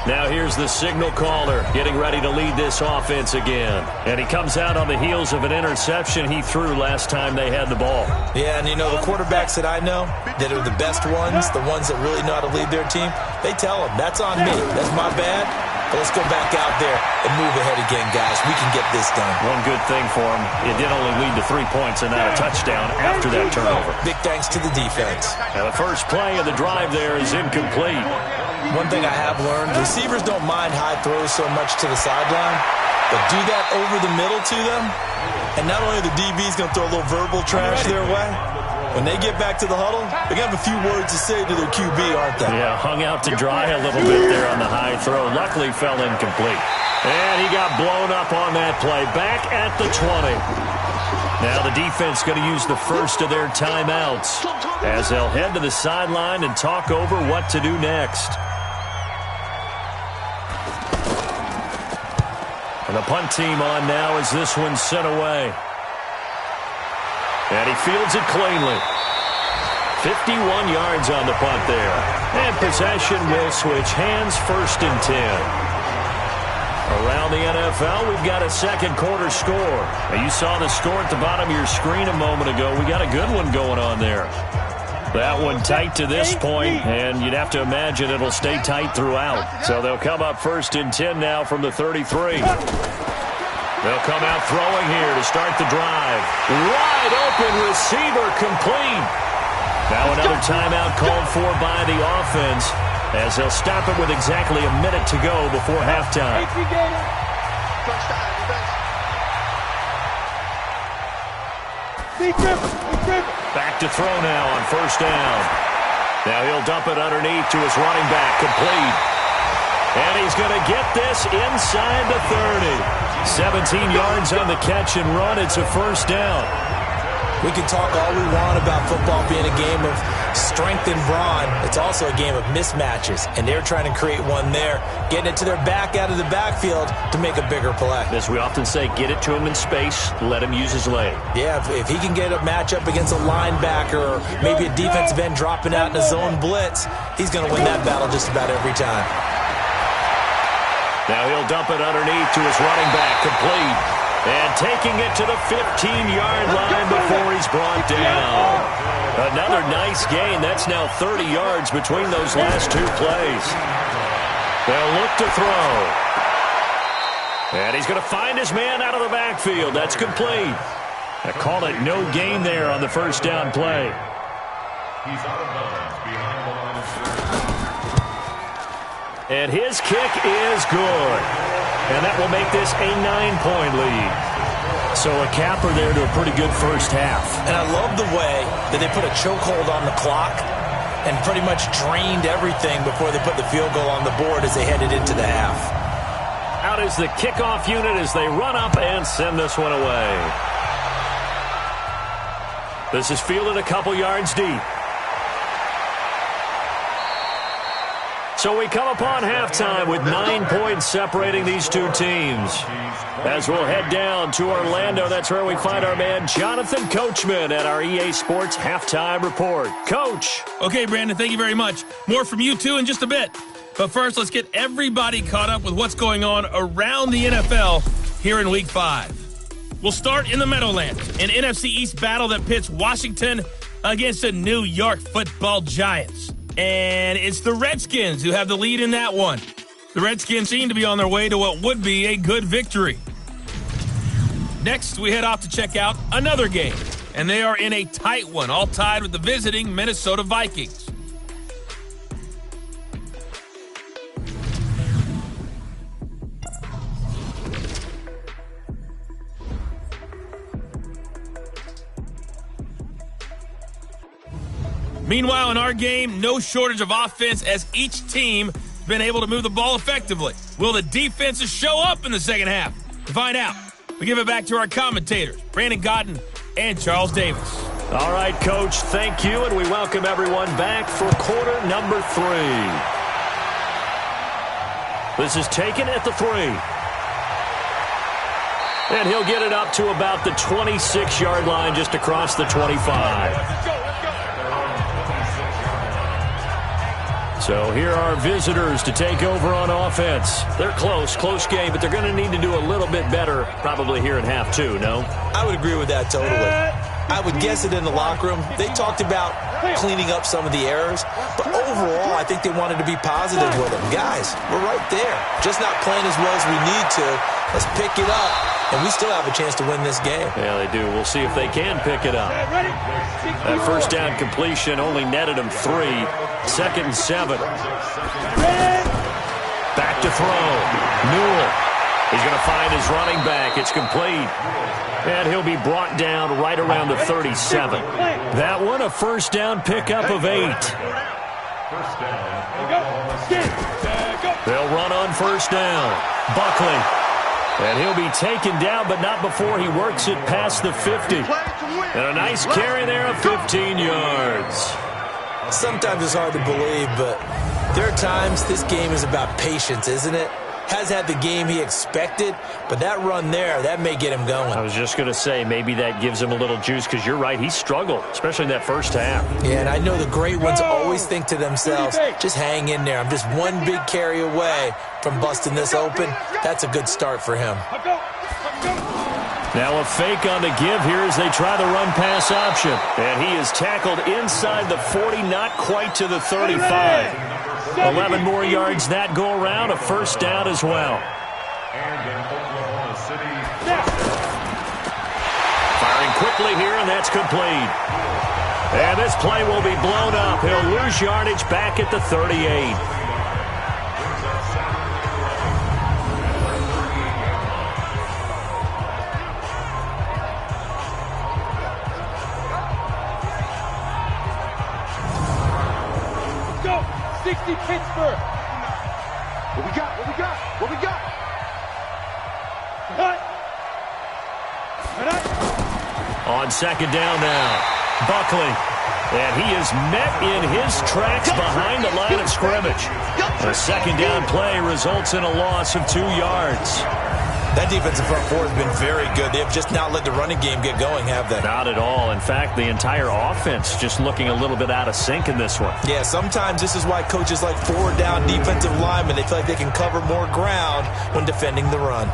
Now here's the signal caller getting ready to lead this offense again. And he comes out on the heels of an interception he threw last time they had the ball. Yeah, and you know, the quarterbacks that I know that are the best ones, the ones that really know how to lead their team, they tell them, that's on me. That's my bad. But let's go back out there and move ahead again, guys. We can get this done. One good thing for him, it did only lead to 3 points and not a touchdown after that turnover. Big thanks to the defense. Now the first play of the drive there is incomplete. One thing I have learned, receivers don't mind high throws so much to the sideline, but do that over the middle to them, and not only are the DBs going to throw a little verbal trash their way, when they get back to the huddle, they're going to have a few words to say to their QB, aren't they? Yeah, hung out to dry a little bit there on the high throw. Luckily fell incomplete. And he got blown up on that play. Back at the 20. Now the defense going to use the first of their timeouts as they'll head to the sideline and talk over what to do next. And the punt team on now as this one's sent away. And he fields it cleanly. 51 yards on the punt there. And possession will switch hands, 1st and 10. Around the NFL, we've got a second quarter score. Now, you saw the score at the bottom of your screen a moment ago. We got a good one going on there. That one tight to this point, and you'd have to imagine it'll stay tight throughout. So they'll come up 1st and 10 now from the 33. They'll come out throwing here to start the drive. Wide open receiver complete. Now another timeout called for by the offense as they'll stop it with exactly a minute to go before halftime. Back to throw now on first down. Now he'll dump it underneath to his running back, complete. And he's going to get this inside the 30. 17 yards on the catch and run. It's a first down. We can talk all we want about football being a game of strength and brawn. It's also a game of mismatches, and they're trying to create one there, getting it to their back out of the backfield to make a bigger play. As we often say, get it to him in space, let him use his leg. Yeah, if he can get a matchup against a linebacker or maybe a defensive end dropping out in a zone blitz, he's going to win that battle just about every time. Now he'll dump it underneath to his running back, complete. And taking it to the 15-yard line before he's brought down. Another nice gain. That's now 30 yards between those last two plays. They'll look to throw. And he's going to find his man out of the backfield. That's complete. I call it no gain there on the first down play. He's out of bounds behind the line of scrimmage. And his kick is good. And that will make this a 9-point lead. So a capper there to a pretty good first half. And I love the way that they put a chokehold on the clock and pretty much drained everything before they put the field goal on the board as they headed into the half. Out is the kickoff unit as they run up and send this one away. This is fielded a couple yards deep. So we come upon halftime with 9 points separating these two teams. As we'll head down to Orlando, that's where we find our man Jonathan Coachman at our EA Sports Halftime Report. Coach. Okay, Brandon, thank you very much. More from you two in just a bit. But first, let's get everybody caught up with what's going on around the NFL here in Week 5. We'll start in the Meadowlands, an NFC East battle that pits Washington against the New York Football Giants. And it's the Redskins who have the lead in that one. The Redskins seem to be on their way to what would be a good victory. Next, we head off to check out another game. And they are in a tight one, all tied with the visiting Minnesota Vikings. Meanwhile, in our game, no shortage of offense as each team has been able to move the ball effectively. Will the defenses show up in the second half? To find out, we give it back to our commentators, Brandon Godden and Charles Davis. All right, Coach, thank you, and we welcome everyone back for quarter number 3. This is taken at the 3. And he'll get it up to about the 26-yard line just across the 25. So here are visitors to take over on offense. They're close game, but they're going to need to do a little bit better probably here in half 2, no? I would agree with that totally. I would guess it in the locker room. They talked about cleaning up some of the errors, but overall, I think they wanted to be positive with them. Guys, we're right there. Just not playing as well as we need to. Let's pick it up, and we still have a chance to win this game. Yeah, they do. We'll see if they can pick it up. That first down completion only netted them 3. 2nd and 7. Back to throw. Newell. He's going to find his running back. It's complete. And he'll be brought down right around the 37. That one, a first down pickup of 8. They'll run on first down. Buckley. And he'll be taken down, but not before he works it past the 50. And a nice carry there of 15 yards. Sometimes it's hard to believe, but there are times this game is about patience, isn't it? Has had the game he expected, but that run there, that may get him going. I was just going to say, maybe that gives him a little juice, because you're right, he struggled, especially in that first half. Yeah, and I know the great ones always think to themselves, just hang in there. I'm just one big carry away from busting this open. That's a good start for him. Now a fake on the give here as they try the run-pass option. And he is tackled inside the 40, not quite to the 35. 11 more yards that go around, a first down as well. Firing quickly here, and that's complete. And this play will be blown up. He'll lose yardage back at the 38. 60 Pittsburgh. What we got? What we got? What we got? Cut. On second down now, Buckley. And he is met in his tracks behind the line of scrimmage. A second down play results in a loss of 2 yards. That defensive front four has been very good. They have just not let the running game get going, have they? Not at all. In fact, the entire offense just looking a little bit out of sync in this one. Yeah, sometimes this is why coaches like forward down defensive linemen. They feel like they can cover more ground when defending the run.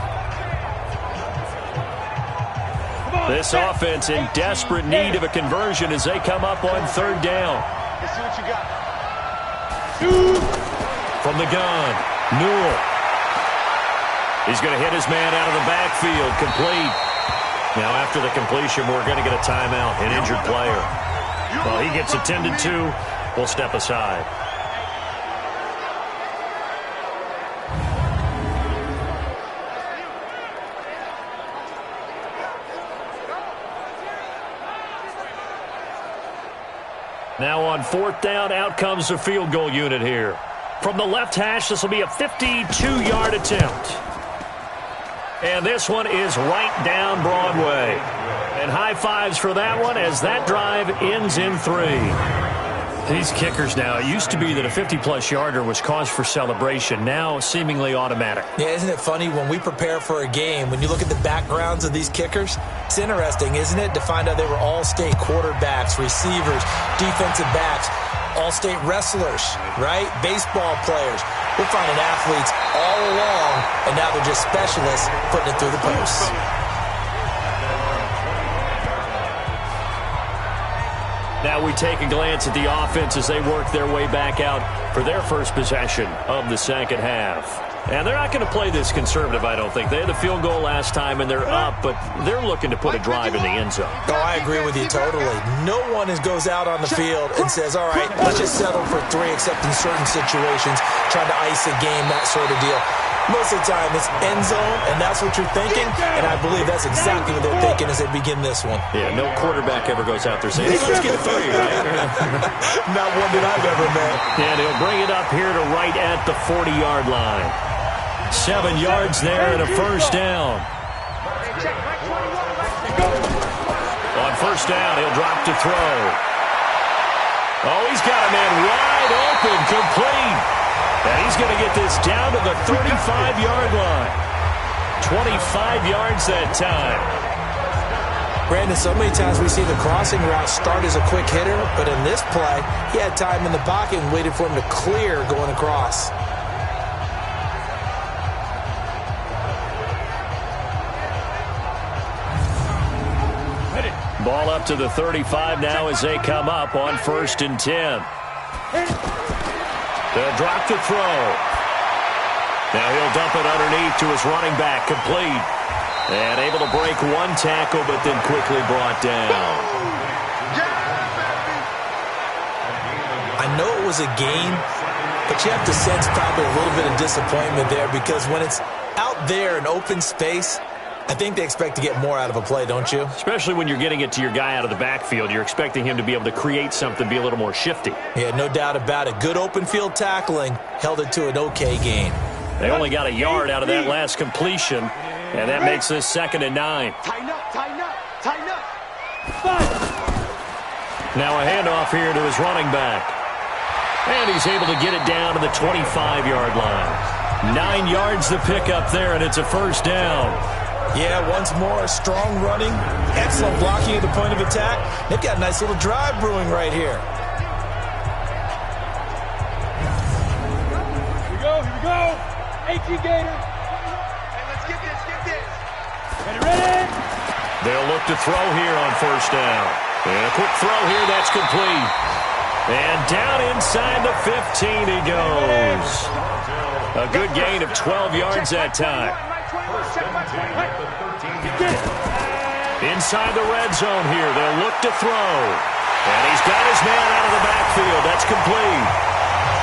This offense in desperate need of a conversion as they come up on third down. Let's see what you got. From the gun, Newell. He's going to hit his man out of the backfield, complete. Now after the completion, we're going to get a timeout, an injured player. Well, he gets attended to. We'll step aside. Now on fourth down, out comes the field goal unit here. From the left hash, this will be a 52-yard attempt. And this one is right down Broadway. And high fives for that one as that drive ends in 3. These kickers now, it used to be that a 50-plus yarder was cause for celebration. Now seemingly automatic. Yeah, isn't it funny when we prepare for a game, when you look at the backgrounds of these kickers, it's interesting, isn't it, to find out they were all-state quarterbacks, receivers, defensive backs, all-state wrestlers, right? Baseball players. We're finding athletes all along, and now they're just specialists putting it through the posts. Now we take a glance at the offense as they work their way back out for their first possession of the second half. And they're not going to play this conservative, I don't think. They had the field goal last time, and they're up, but they're looking to put a drive in the end zone. Oh, I agree with you totally. No one goes out on the field and says, all right, let's just settle for 3, except in certain situations, trying to ice a game, that sort of deal. Most of the time, it's end zone, and that's what you're thinking, and I believe that's exactly what they're thinking as they begin this one. Yeah, no quarterback ever goes out there saying, hey, let's get 3, right? Not one that I've ever met. And he'll bring it up here to right at the 40-yard line. 7 yards there and a first down. On first down, he'll drop to throw. Oh, he's got a man wide open, complete. And he's going to get this down to the 35-yard line. 25 yards that time. Brandon, so many times we see the crossing route start as a quick hitter, but in this play, he had time in the pocket and waited for him to clear going across. Ball up to the 35 now as they come up on 1st and 10. They'll drop to throw. Now he'll dump it underneath to his running back, complete. And able to break one tackle, but then quickly brought down. I know it was a game, but you have to sense probably a little bit of disappointment there because when it's out there in open space, I think they expect to get more out of a play, don't you? Especially when you're getting it to your guy out of the backfield. You're expecting him to be able to create something, be a little more shifty. Yeah, no doubt about it. Good open field tackling held it to an okay gain. They only got a yard out of that last completion, and that makes this 2nd and 9. Tighten up, tighten up, tighten up. Now a handoff here to his running back. And he's able to get it down to the 25-yard line. 9 yards to pick up there, and it's a first down. Yeah, once more, strong running, excellent blocking at the point of attack. They've got a nice little drive brewing right here. Here we go, here we go. 18 Gator. Hey, let's get this. Ready. They'll look to throw here on first down. And a quick throw here, that's complete. And down inside the 15 he goes. A good gain of 12 yards that time. Inside the red zone here, they'll look to throw. And he's got his man out of the backfield. That's complete.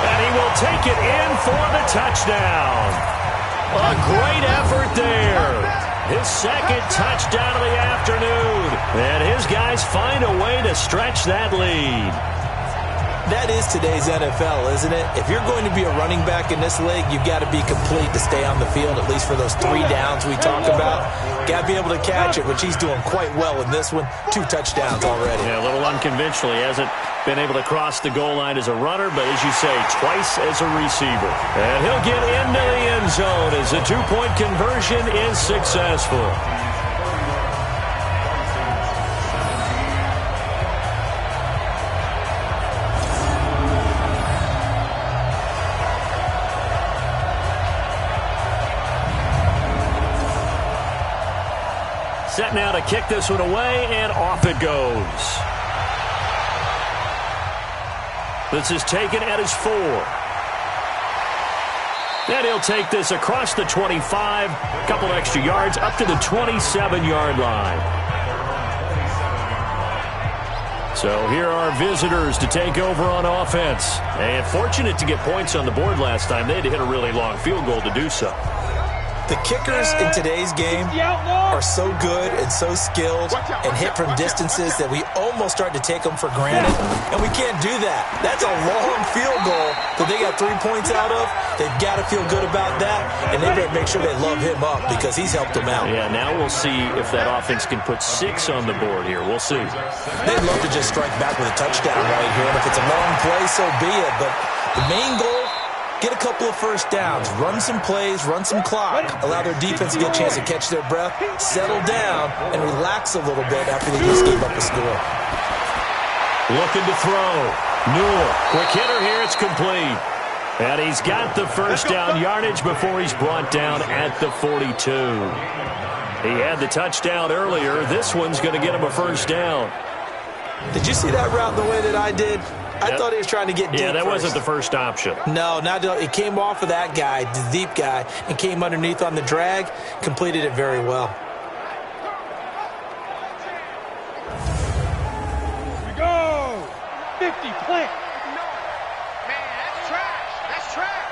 And he will take it in for the touchdown. A great effort there. His second touchdown of the afternoon. And his guys find a way to stretch that lead. That is today's NFL, isn't it? If you're going to be a running back in this league, you've got to be complete to stay on the field, at least for those 3 downs we talk about. Got to be able to catch it, which he's doing quite well in this one. 2 touchdowns already. Yeah, a little unconventional. He hasn't been able to cross the goal line as a runner, but as you say, twice as a receiver. And he'll get into the end zone as the 2-point conversion is successful. Set now to kick this one away, and off it goes. This is taken at his 4. Then he'll take this across the 25, a couple extra yards, up to the 27-yard line. So here are visitors to take over on offense. And fortunate to get points on the board last time. They had to hit a really long field goal to do so. The kickers in today's game are so good and so skilled and hit from distances that we almost start to take them for granted, and we can't do that. That's a long field goal that they got 3 points out of. They've got to feel good about that, and they better make sure they love him up because he's helped them out. Yeah, now we'll see if that offense can put 6 on the board here. We'll see. They'd love to just strike back with a touchdown right here, and if it's a long play, so be it. But the main goal, get a couple of first downs, run some plays, run some clock, allow their defense to get a chance to catch their breath, settle down, and relax a little bit after they just gave up a score. Looking to throw. Newell, quick hitter here, it's complete. And he's got the first down yardage before he's brought down at the 42. He had the touchdown earlier. This one's going to get him a first down. Did you see that route the way that I did? I thought he was trying to get deep. Yeah, that first. wasn't the first option. No, it came off of that guy, the deep guy, and came underneath on the drag, completed it very well. Here we go. 50, plant. Man, that's trash. That's trash.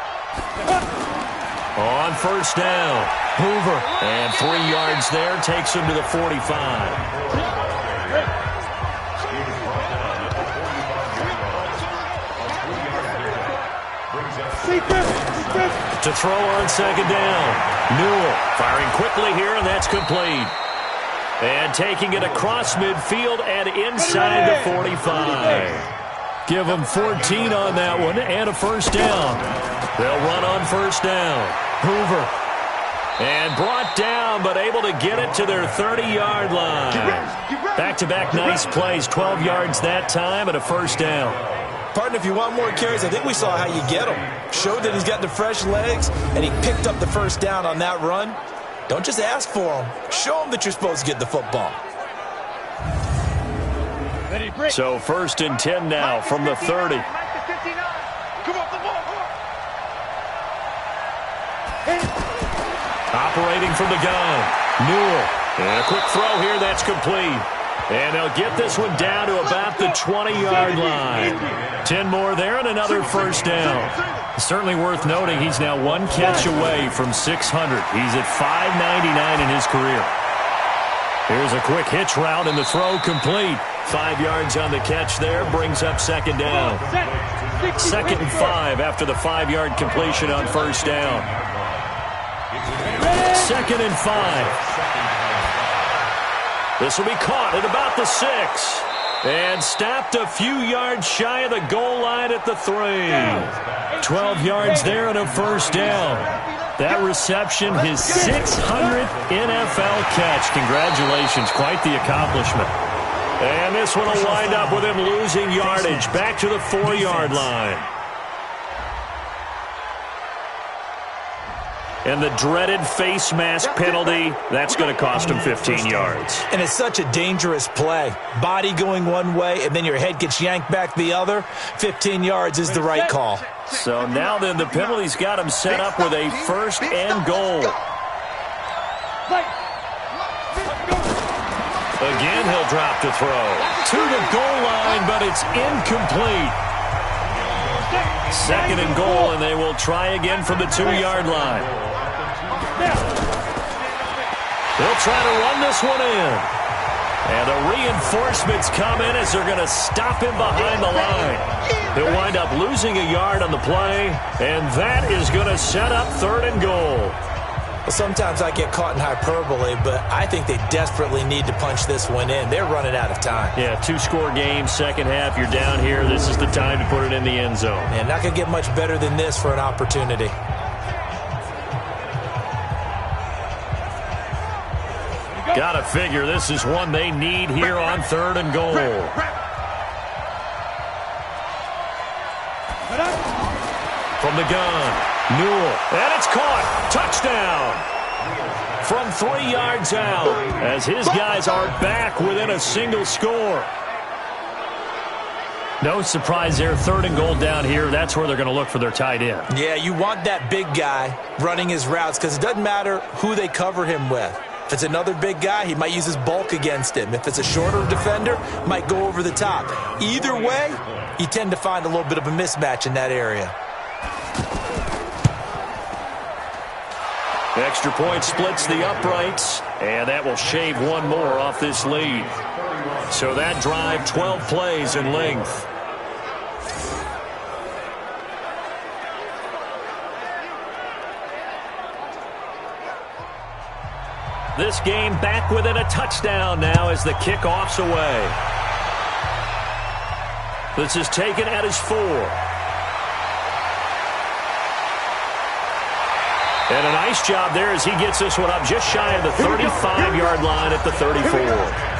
On first down, Hoover. And 3 yards there, takes him to the 45. To throw on second down. Newell firing quickly here, and that's complete. And taking it across midfield and inside the 45. Give them 14 on that one and a first down. They'll run on first down. Hoover. And brought down, but able to get it to their 30-yard line. Back-to-back nice plays, 12 yards that time and a first down. Partner, if you want more carries, I think we saw how you get him. Showed that he's got the fresh legs, and he picked up the first down on that run. Don't just ask for him. Show him that you're supposed to get the football. So 1st and 10 now from the 30. Come on, come on, come on. Operating from the gun. Newell. And a quick throw here, that's complete. And they'll get this one down to about the 20-yard line. 10 more there and another first down. Certainly worth noting he's now 1 catch away from 600. He's at 599 in his career. Here's a quick hitch route and the throw complete. 5 yards on the catch there, brings up second down. 2nd and 5 after the 5-yard completion on first down. 2nd and 5. This will be caught at about the 6. And stopped a few yards shy of the goal line at the 3. 12 yards there and a first down. That reception, his 600th NFL catch. Congratulations, quite the accomplishment. And this one will wind up with him losing yardage back to the 4-yard line. And the dreaded face mask penalty, that's going to cost him 15 yards. And it's such a dangerous play. Body going one way, and then your head gets yanked back the other. 15 yards is the right call. So now then the penalty's got him set up with a 1st and goal. Again, he'll drop to throw. To the goal line, but it's incomplete. 2nd and goal, and they will try again from the 2-yard line. They'll try to run this one in. And the reinforcements come in as they're going to stop him behind the line. He'll wind up losing a yard on the play, and that is going to set up 3rd and goal. Well, sometimes I get caught in hyperbole, but I think they desperately need to punch this one in. They're running out of time. Yeah, 2-score game, second half, you're down here. This is the time to put it in the end zone. And not going to get much better than this for an opportunity. Got to figure this is one they need here on 3rd and goal. From the gun, Newell, and it's caught. Touchdown. From 3 yards out, as his guys are back within a single score. No surprise there, 3rd and goal down here. That's where they're going to look for their tight end. Yeah, you want that big guy running his routes because it doesn't matter who they cover him with. If it's another big guy, he might use his bulk against him. If it's a shorter defender, might go over the top. Either way, you tend to find a little bit of a mismatch in that area. Extra point splits the uprights, and that will shave one more off this lead. So that drive, 12 plays in length. This game back within a touchdown now as the kickoff's away. This is taken at his 4. And a nice job there as he gets this one up just shy of the 35-yard line at the 34.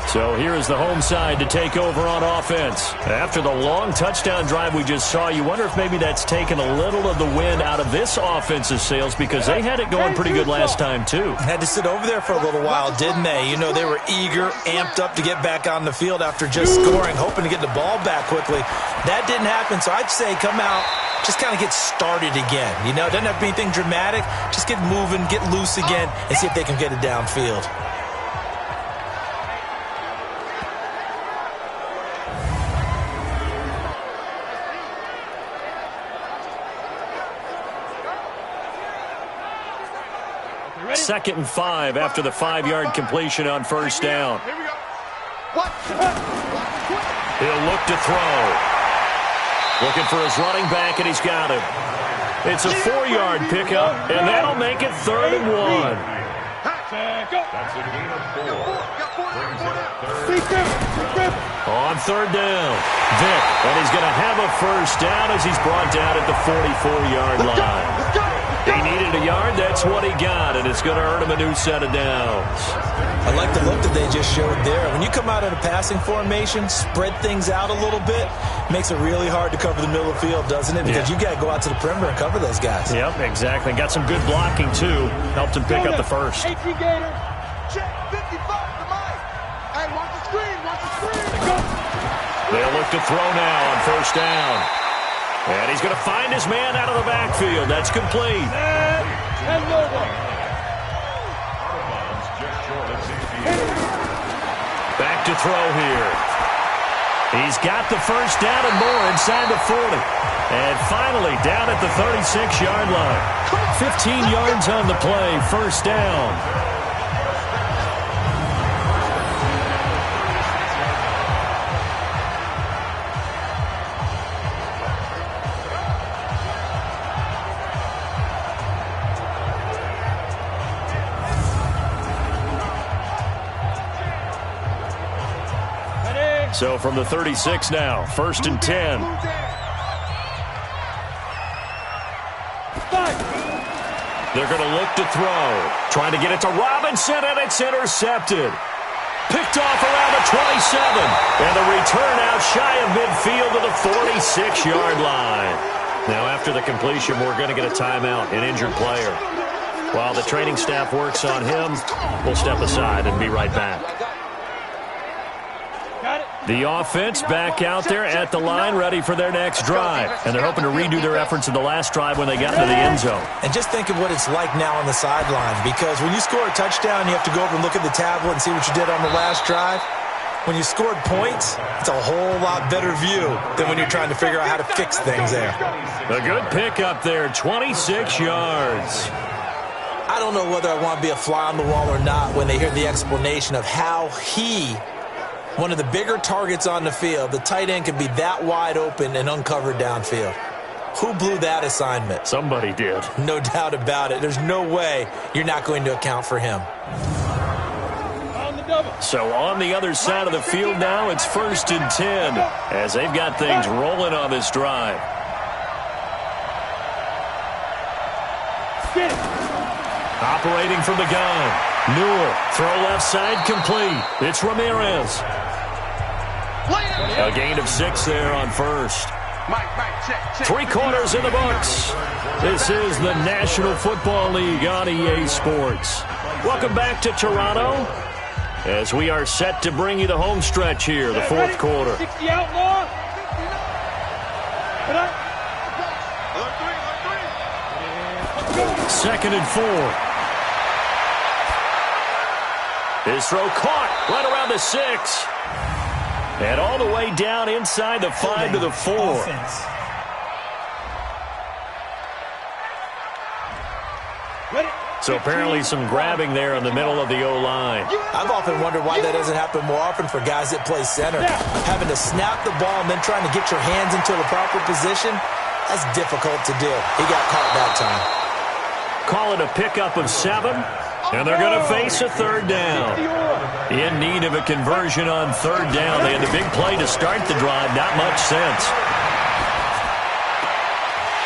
So here is the home side to take over on offense. After the long touchdown drive we just saw, you wonder if maybe that's taken a little of the wind out of this offensive sails because they had it going pretty good last time too. Had to sit over there for a little while, didn't they? You know, they were eager, amped up to get back on the field after just scoring, hoping to get the ball back quickly. That didn't happen, so I'd say come out, just kind of get started again. You know, it doesn't have to be anything dramatic. Just get moving, get loose again, and see if they can get it downfield. Second and 5 after the 5-yard completion on first down. Here we go. He'll look to throw. Looking for his running back, and he's got him. It's a 4-yard pickup, and that'll make it 3rd and 1. That's a gain of 4. On 3rd down, Vick, and he's going to have a first down as he's brought down at the 44-yard line. He needed a yard, that's what he got, and it's going to earn him a new set of downs. I like the look that they just showed there. When you come out in a passing formation, spread things out a little bit, makes it really hard to cover the middle of the field, doesn't it? Because you got to go out to the perimeter and cover those guys. Yep, exactly. Got some good blocking, too. Helped him pick up the first. Check 55 to Mike. Hey, watch the screen, watch the screen. They'll look to throw now on first down. And he's going to find his man out of the backfield. That's complete. Back to throw here. He's got the first down and more inside the 40. And finally down at the 36-yard line. 15 yards on the play, first down. So from the 36 now, 1st and 10. They're going to look to throw. Trying to get it to Robinson, and it's intercepted. Picked off around the 27. And the return out shy of midfield to the 46-yard line. Now after the completion, we're going to get a timeout, an injured player. While the training staff works on him, we'll step aside and be right back. The offense back out there at the line, ready for their next drive. And they're hoping to redo their efforts in the last drive when they got into the end zone. And just think of what it's like now on the sideline, because when you score a touchdown, you have to go over and look at the tablet and see what you did on the last drive. When you scored points, it's a whole lot better view than when you're trying to figure out how to fix things there. A good pickup there, 26 yards. I don't know whether I want to be a fly on the wall or not when they hear the explanation of how one of the bigger targets on the field, the tight end, can be that wide open and uncovered downfield. Who blew that assignment? Somebody did. No doubt about it. There's no way you're not going to account for him. So on the other side of the field now, it's 1st and 10 as they've got things rolling on this drive. Operating from the gun. Newell, throw left side, complete. It's Ramirez. A gain of 6 there on first. 3 quarters in the books. This is the National Football League on EA Sports. Welcome back to Toronto as we are set to bring you the home stretch here, the 4th quarter. 60 outlaw. 2nd and 4. His throw caught right around the 6. And all the way down inside the 5 to the 4. Offense. So apparently some grabbing there in the middle of the O-line. I've often wondered why that doesn't happen more often for guys that play center. Having to snap the ball and then trying to get your hands into the proper position, that's difficult to do. He got caught that time. Call it a pickup of 7, and they're going to face a 3rd down. In need of a conversion on 3rd down. They had the big play to start the drive. Not much sense.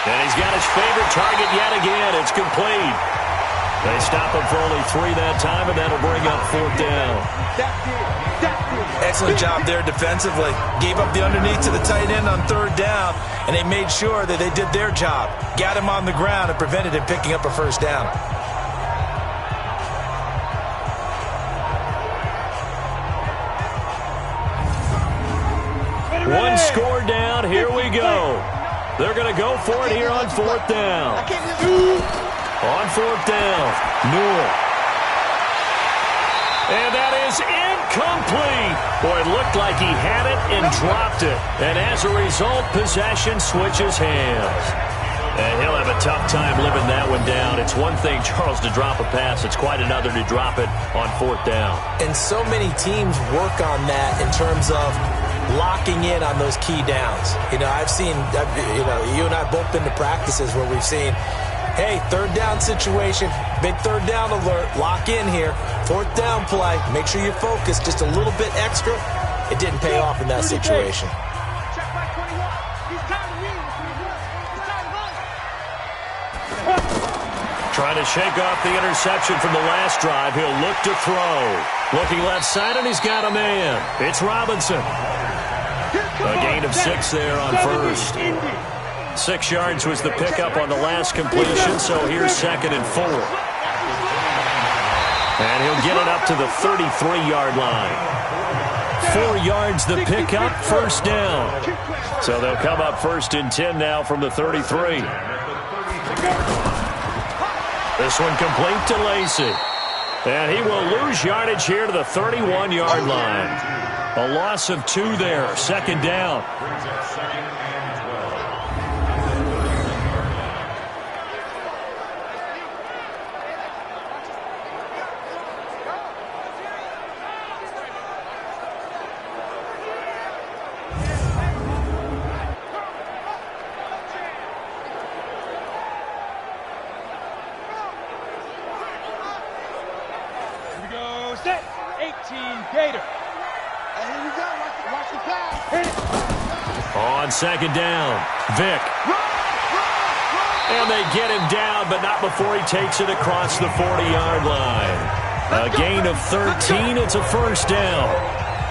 And he's got his favorite target yet again. It's complete. They stop him for only 3 that time, and that'll bring up 4th down. Excellent job there defensively. Gave up the underneath to the tight end on 3rd down, and they made sure that they did their job. Got him on the ground and prevented him picking up a 1st down. One score down. Here we go. They're going to go for it here on 4th down. On 4th down, Newell. And that is incomplete. Boy, it looked like he had it and dropped it. And as a result, possession switches hands. And he'll have a tough time living that one down. It's one thing, Charles, to drop a pass. It's quite another to drop it on 4th down. And so many teams work on that in terms of locking in on those key downs. I've seen, you and I both been to practices where we've seen, hey, 3rd down situation, big 3rd down alert, lock in here, 4th down play, make sure you focus just a little bit extra. It didn't pay off in that situation. Trying to shake off the interception from the last drive. He'll look to throw. Looking left side, and he's got a man. It's Robinson. A gain of 6 there on first. 6 yards was the pickup on the last completion, so here's 2nd and 4. And he'll get it up to the 33-yard line. 4 yards the pickup, 1st down. So they'll come up 1st and 10 now from the 33. This one complete to Lacey. And he will lose yardage here to the 31-yard line. A loss of 2 there, 2nd down. Here we go, set, 18, Gator. Here we go, watch the pass. Hit it. On 2nd down, Vick. And they get him down, but not before he takes it across the 40-yard line. A gain of 13, it's a 1st down.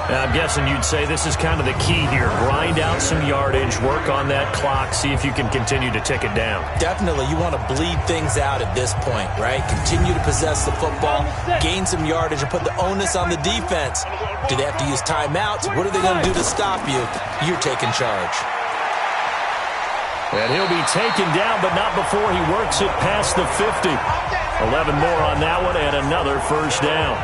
Now, I'm guessing you'd say this is kind of the key here. Grind out some yardage, work on that clock, see if you can continue to tick it down. Definitely, you want to bleed things out at this point, right? Continue to possess the football, gain some yardage, and put the onus on the defense. Do they have to use timeouts? What are they going to do to stop you? You're taking charge. And he'll be taken down, but not before he works it past the 50. 11 more on that one, and another 1st down.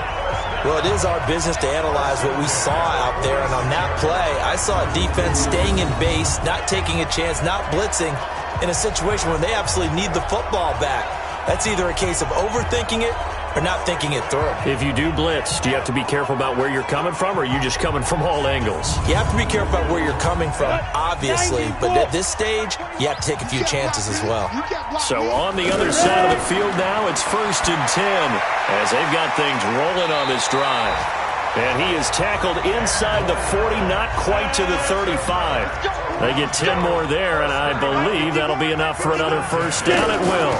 Well, it is our business to analyze what we saw out there, and on that play, I saw a defense staying in base, not taking a chance, not blitzing, in a situation where they absolutely need the football back. That's either a case of overthinking it or not thinking it through. If you do blitz, do you have to be careful about where you're coming from, or are you just coming from all angles? You have to be careful about where you're coming from, obviously, but at this stage, you have to take a few chances as well. So on the other side of the field now, it's 1st and 10 as they've got things rolling on this drive. And he is tackled inside the 40, not quite to the 35. They get 10 more there, and I believe that'll be enough for another first down at will.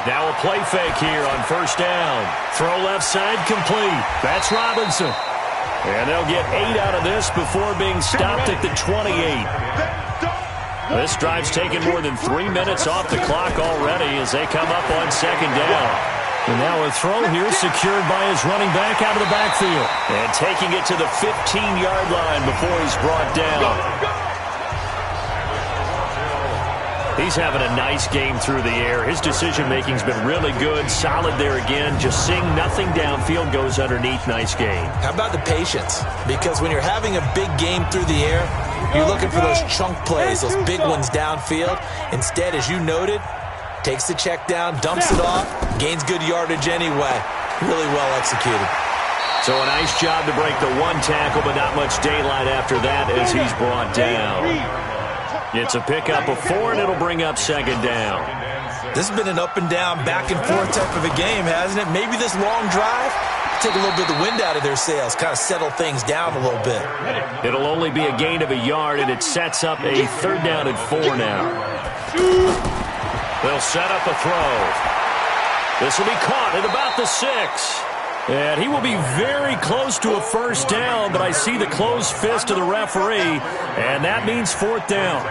Now a play fake here on 1st down. Throw left side complete. That's Robinson. And they'll get 8 out of this before being stopped at the 28. This drive's taken more than 3 minutes off the clock already as they come up on 2nd down. And now a throw here secured by his running back out of the backfield. And taking it to the 15-yard line before he's brought down. He's having a nice game through the air. His decision-making's been really good. Solid there again. Just seeing nothing downfield, goes underneath. Nice game. How about the patience? Because when you're having a big game through the air, you're looking for those chunk plays, those big ones downfield. Instead, as you noted, takes the check down, dumps it off, gains good yardage anyway. Really well executed. So a nice job to break the 1 tackle, but not much daylight after that as he's brought down. It's a pickup of 4, and it'll bring up 2nd down. This has been an up and down, back and forth type of a game, hasn't it? Maybe this long drive take a little bit of the wind out of their sails, kind of settle things down a little bit. It'll only be a gain of a yard, and it sets up a 3rd down and 4 now. They'll set up a throw. This will be caught at about the 6. And he will be very close to a first down, but I see the closed fist of the referee, and that means 4th down.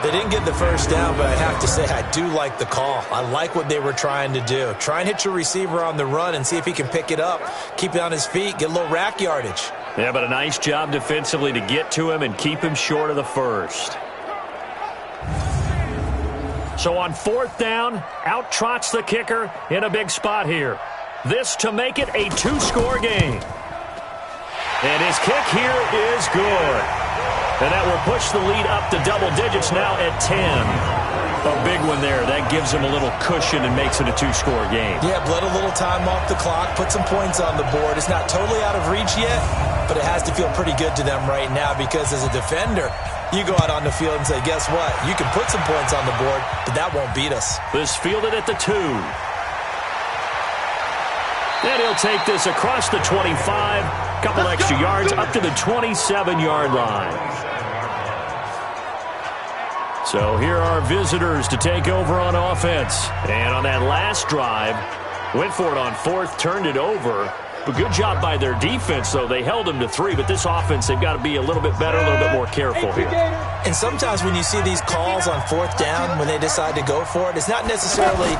They didn't get the first down, but I have to say I do like the call. I like what they were trying to do. Try and hit your receiver on the run and see if he can pick it up, keep it on his feet, get a little rack yardage. Yeah, but a nice job defensively to get to him and keep him short of the first. So on 4th down, out trots the kicker in a big spot here. This to make it a 2-score game. And his kick here is good. And that will push the lead up to double digits now at 10. A big one there. That gives him a little cushion and makes it a 2-score game. Yeah, bled a little time off the clock, put some points on the board. It's not totally out of reach yet, but it has to feel pretty good to them right now because as a defender, you go out on the field and say, guess what? You can put some points on the board, but that won't beat us. This fielded at the 2. Then he'll take this across the 25, couple extra yards up to the 27-yard line. So here are visitors to take over on offense. And on that last drive, went for it on 4th, turned it over. But good job by their defense, though. They held them to 3, but this offense, they've got to be a little bit better, a little bit more careful here. And sometimes when you see these calls on 4th down, when they decide to go for it, it's not necessarily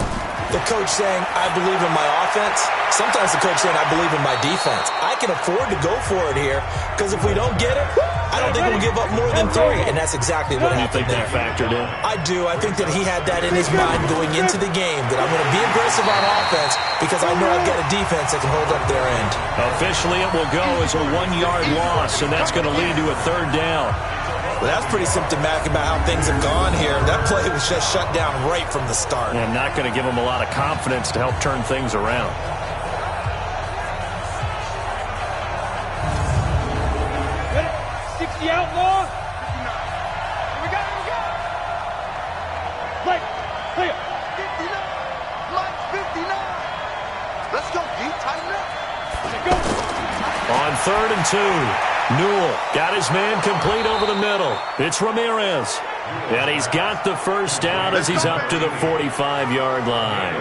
the coach saying, I believe in my offense. Sometimes the coach saying, I believe in my defense. I can afford to go for it here because if we don't get it, I don't think we'll give up more than 3. And that's exactly what happened there. You think that factored in? I do. I think that he had that in his mind going into the game, that I'm going to be aggressive on offense because I know I've got a defense that can hold up their end. Officially, it will go as a 1-yard loss, and that's going to lead to a 3rd down. Well, that's pretty symptomatic about how things have gone here. That play was just shut down right from the start. And not going to give them a lot of confidence to help turn things around. The outlaw. 59. Here we go. Play up. 59. Mike 59. Let's go, D. Tighten up. Go. On 3rd and 2, Newell got his man complete over the middle. It's Ramirez. And he's got the first down as he's up to the 45-yard line.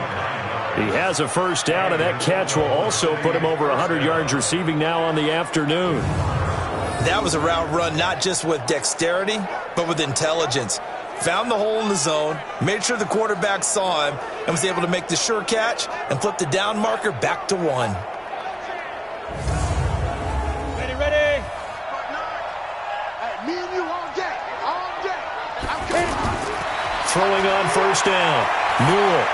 He has a first down, and that catch will also put him over 100 yards receiving now on the afternoon. That was a route run not just with dexterity, but with intelligence. Found the hole in the zone, made sure the quarterback saw him, and was able to make the sure catch and flip the down marker back to 1. Ready. Me and you all day. I'm kidding. Throwing on first down. Newell.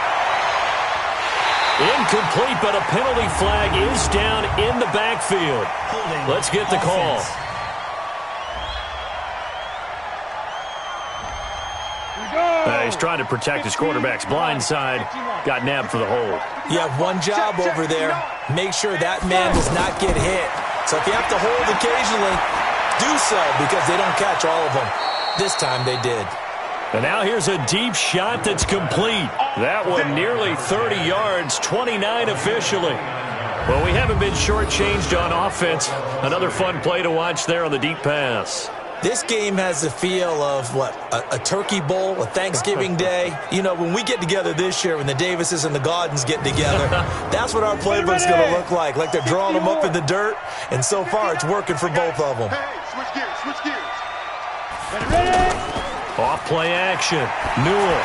Incomplete, but a penalty flag is down in the backfield. Let's get the call. He's trying to protect his quarterback's blind side. Got nabbed for the hold. You have one job over there. Make sure that man does not get hit. So if you have to hold occasionally, do so because they don't catch all of them. This time they did. And now here's a deep shot that's complete. That one nearly 30 yards, 29 officially. Well, we haven't been shortchanged on offense. Another fun play to watch there on the deep pass. This game has the feel of, a turkey bowl, a Thanksgiving day. You know, when we get together this year, when the Davises and the Gaudens get together, that's what our playbook's going to look like they're drawing them up in the dirt, and so far it's working for both of them. Hey, switch gears, switch gears. Off play action. Newell.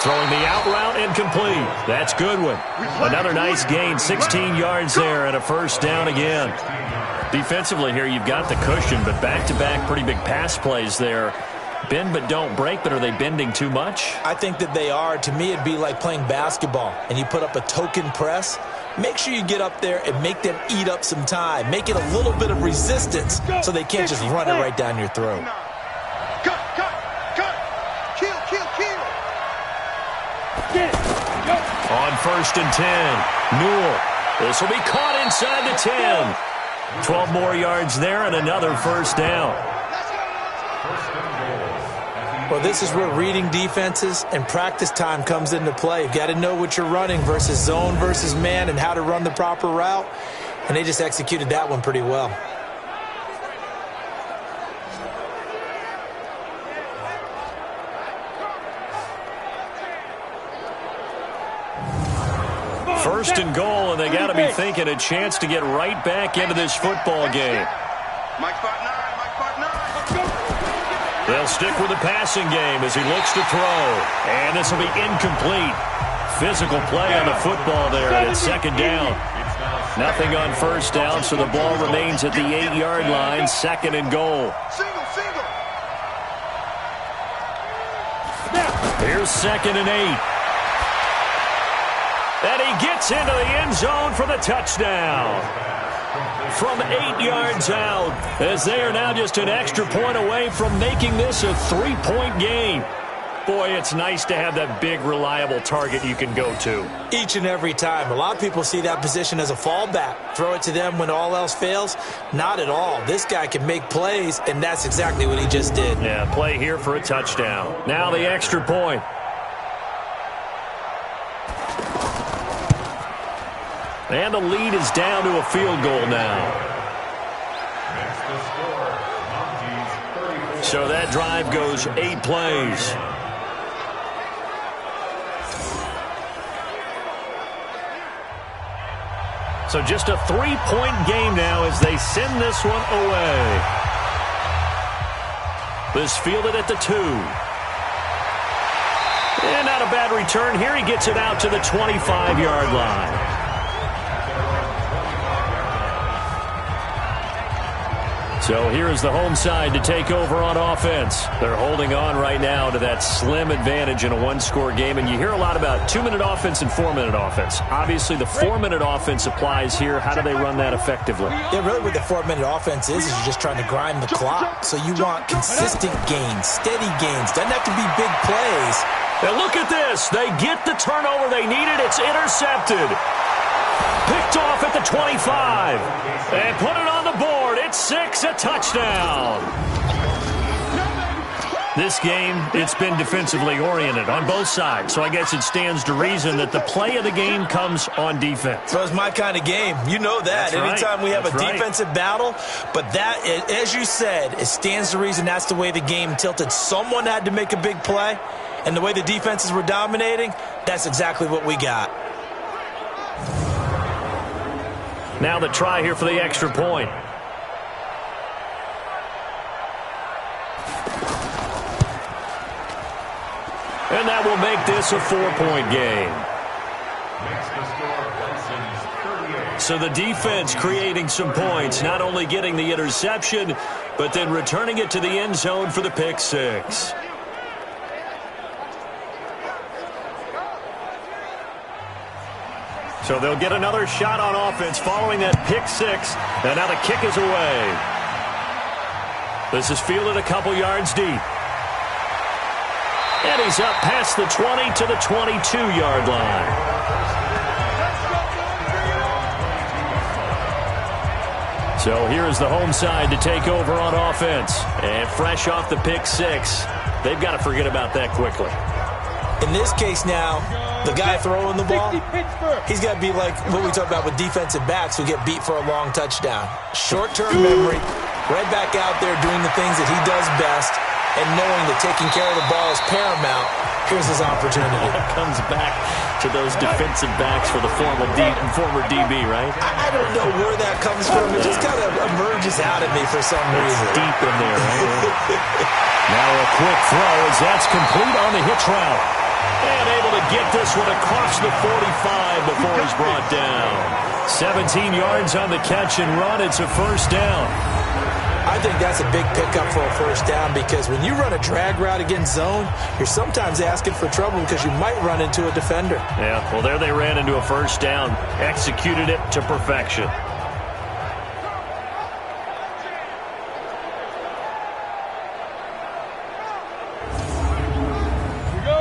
Throwing the out route incomplete. That's Goodwin. Another nice gain, 16 yards there and a first down again. Defensively here, you've got the cushion, but back-to-back pretty big pass plays there. Bend but don't break, but are they bending too much? I think that they are. To me, it'd be like playing basketball, and you put up a token press. Make sure you get up there and make them eat up some time. Make it a little bit of resistance so they can't just run it right down your throat. Cut. Kill. On 1st and 10, Newell. This will be caught inside the 10. 12 more yards there and another first down. Well, this is where reading defenses and practice time comes into play. You've got to know what you're running versus zone versus man and how to run the proper route. And they just executed that one pretty well. First and goal, and they got to be thinking a chance to get right back into this football game. Mike 5'9", They'll stick with the passing game as he looks to throw. And this will be incomplete. Physical play on the football there, and it's second down. Nothing on first down, so the ball remains at the 8-yard line, second and goal. Single. Here's second and 8. And he gets into the end zone for the touchdown. From 8 yards out, as they are now just an extra point away from making this a 3-point game. Boy, it's nice to have that big, reliable target you can go to. Each and every time. A lot of people see that position as a fallback. Throw it to them when all else fails. Not at all. This guy can make plays, and that's exactly what he just did. Yeah, play here for a touchdown. Now the extra point. And the lead is down to a field goal now. So that drive goes 8 plays. So just a 3-point game now as they send this one away. This fielded at the 2. And not a bad return here. He gets it out to the 25-yard line. So here is the home side to take over on offense. They're holding on right now to that slim advantage in a one-score game. And you hear a lot about 2-minute offense and 4-minute offense. Obviously, the 4-minute offense applies here. How do they run that effectively? Yeah, really what the 4-minute offense is you're just trying to grind the clock. So you want consistent gains, steady gains. Doesn't have to be big plays. And look at this. They get the turnover they needed. It's intercepted. Picked off at the 25. And put it on the board. It's 6, a touchdown. This game, it's been defensively oriented on both sides. So I guess it stands to reason that the play of the game comes on defense. So it's my kind of game. You know that. That's Anytime right. we have That's a right. defensive battle. But that, as you said, it stands to reason that's the way the game tilted. Someone had to make a big play. And the way the defenses were dominating, that's exactly what we got. Now the try here for the extra point. And that will make this a 4-point game. So the defense creating some points, not only getting the interception, but then returning it to the end zone for the pick 6. So they'll get another shot on offense following that pick 6. And now the kick is away. This is fielded a couple yards deep. And he's up past the 20 to the 22-yard line. So here's the home side to take over on offense. And fresh off the pick six, they've got to forget about that quickly. In this case now, the guy throwing the ball, he's got to be like what we talk about with defensive backs who get beat for a long touchdown. Short-term memory, right back out there doing the things that he does best, and knowing that taking care of the ball is paramount. Here's his opportunity. Comes back to those defensive backs for the former DB, right? I don't know where that comes from. It just kind of emerges out of me for some reason. It's deep in there, right? Now a quick throw as that's complete on the hitch route. And able to get this one across the 45 before he's brought down. 17 yards on the catch and run. It's a first down. I think that's a big pickup for a first down because when you run a drag route against zone, you're sometimes asking for trouble because you might run into a defender. Yeah, well, there they ran into a first down. Executed it to perfection.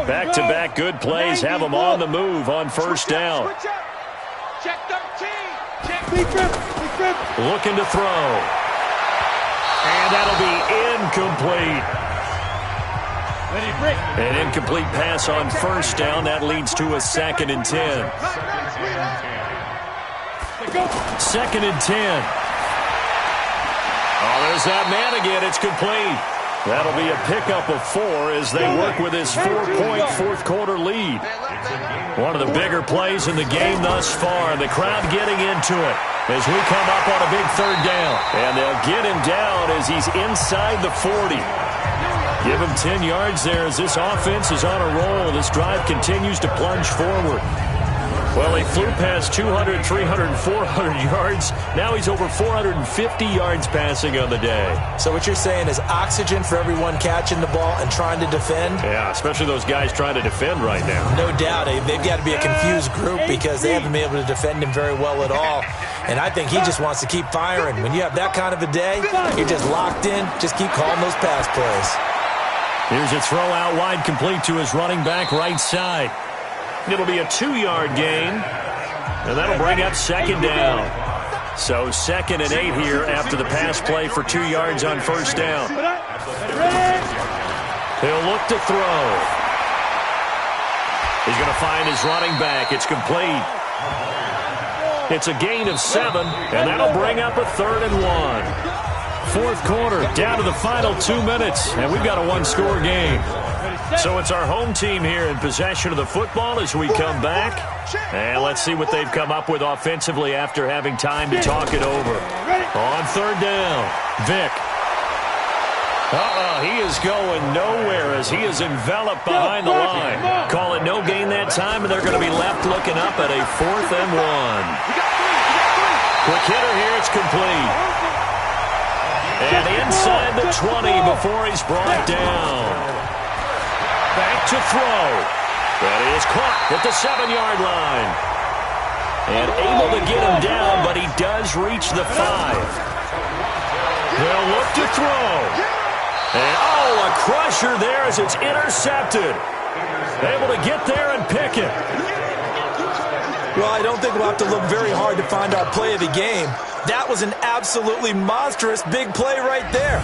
Back-to-back good plays have them on the move on first down. Check 13. Check. Looking to throw. And that'll be incomplete. An incomplete pass on first down. That leads to a 2nd and 10. 2nd and 10. Oh, there's that man again. It's complete. That'll be a pickup of 4 as they work with his 4-point fourth-quarter lead. One of the bigger plays in the game thus far. The crowd getting into it as we come up on a big 3rd down. And they'll get him down as he's inside the 40. Give him 10 yards there as this offense is on a roll. This drive continues to plunge forward. Well, he flew past 200, 300, 400 yards. Now he's over 450 yards passing on the day. So what you're saying is oxygen for everyone catching the ball and trying to defend? Yeah, especially those guys trying to defend right now. No doubt. They've got to be a confused group because they haven't been able to defend him very well at all. And I think he just wants to keep firing. When you have that kind of a day, you're just locked in. Just keep calling those pass plays. Here's a throw out wide complete to his running back right side. It'll be a 2-yard gain, and that'll bring up 2nd down. So 2nd and 8 here after the pass play for 2 yards on first down. He'll look to throw. He's going to find his running back. It's complete. It's a gain of 7, and that'll bring up a 3rd and 1. Fourth quarter, down to the final 2 minutes, and we've got a 1-score game. So it's our home team here in possession of the football as we come back. And let's see what they've come up with offensively after having time to talk it over. On 3rd down, Vick. He is going nowhere as he is enveloped behind the line. Call it no gain that time, and they're going to be left looking up at a 4th and 1. Quick hitter here, it's complete. And inside the 20 before he's brought down. Back to throw. That is caught at the 7-yard line. And able to get him down, but he does reach the 5. They'll look to throw. And, a crusher there as it's intercepted. Able to get there and pick it. Well, I don't think we'll have to look very hard to find our play of the game. That was an absolutely monstrous big play right there.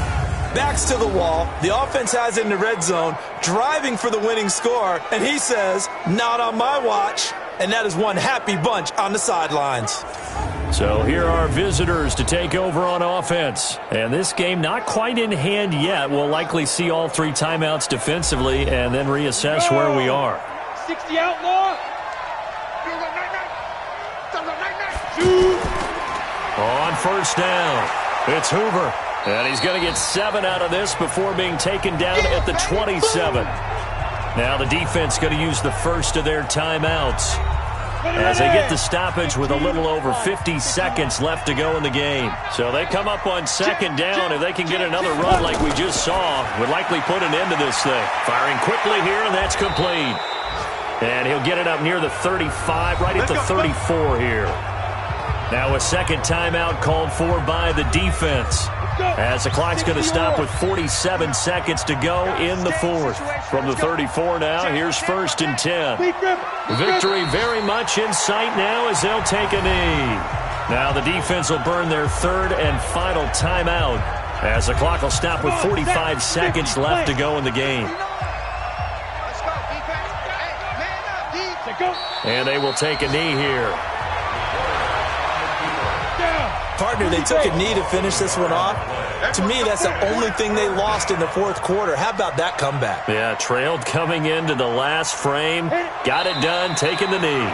Backs to the wall. The offense has it in the red zone, driving for the winning score, and he says, not on my watch. And that is one happy bunch on the sidelines. So here are visitors to take over on offense. And this game not quite in hand yet. We'll likely see all 3 timeouts defensively and then reassess where we are. 60 outlaw. On first down, it's Hoover. And he's going to get 7 out of this before being taken down at the 27. Now the defense going to use the first of their timeouts as they get the stoppage with a little over 50 seconds left to go in the game. So they come up on 2nd down. If they can get another run like we just saw, would likely put an end to this thing. Firing quickly here, and that's complete. And he'll get it up near the 35, right at the 34 here. Now a second timeout called for by the defense, as the clock's going to stop with 47 seconds to go in the fourth. From the 34 now, here's 1st and 10. Victory very much in sight now as they'll take a knee. Now the defense will burn their 3rd and final timeout, as the clock will stop with 45 seconds left to go in the game. And they will take a knee here. Partner, they took a knee to finish this one off. To me, that's the only thing they lost in the 4th quarter. How about that comeback? Yeah, trailed coming into the last frame. Got it done, taking the knee.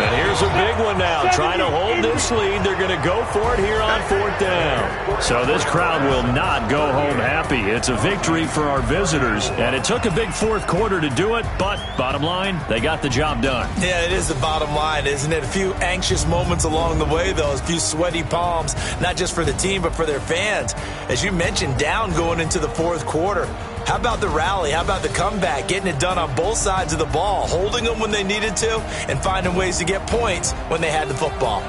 And here's a big one now. Trying to hold this lead. They're going to go for it here on 4th down. So this crowd will not go home happy. It's a victory for our visitors. And it took a big 4th quarter to do it, but bottom line, they got the job done. Yeah, it is the bottom line, isn't it? A few anxious moments along the way, though. A few sweaty palms, not just for the team, but for their fans. As you mentioned, down going into the 4th quarter. How about the rally? How about the comeback? Getting it done on both sides of the ball, holding them when they needed to, and finding ways to get points when they had the football.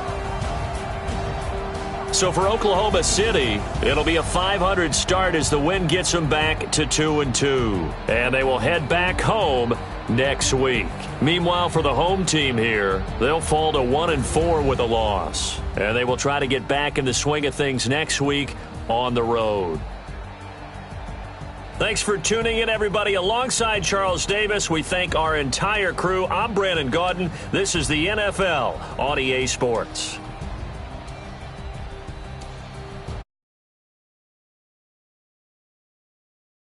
So for Oklahoma City, it'll be a 500 start as the win gets them back to 2-2. And they will head back home next week. Meanwhile, for the home team here, they'll fall to 1-4 with a loss. And they will try to get back in the swing of things next week on the road. Thanks for tuning in, everybody. Alongside Charles Davis, we thank our entire crew. I'm Brandon Gaudin. This is the NFL on EA Sports.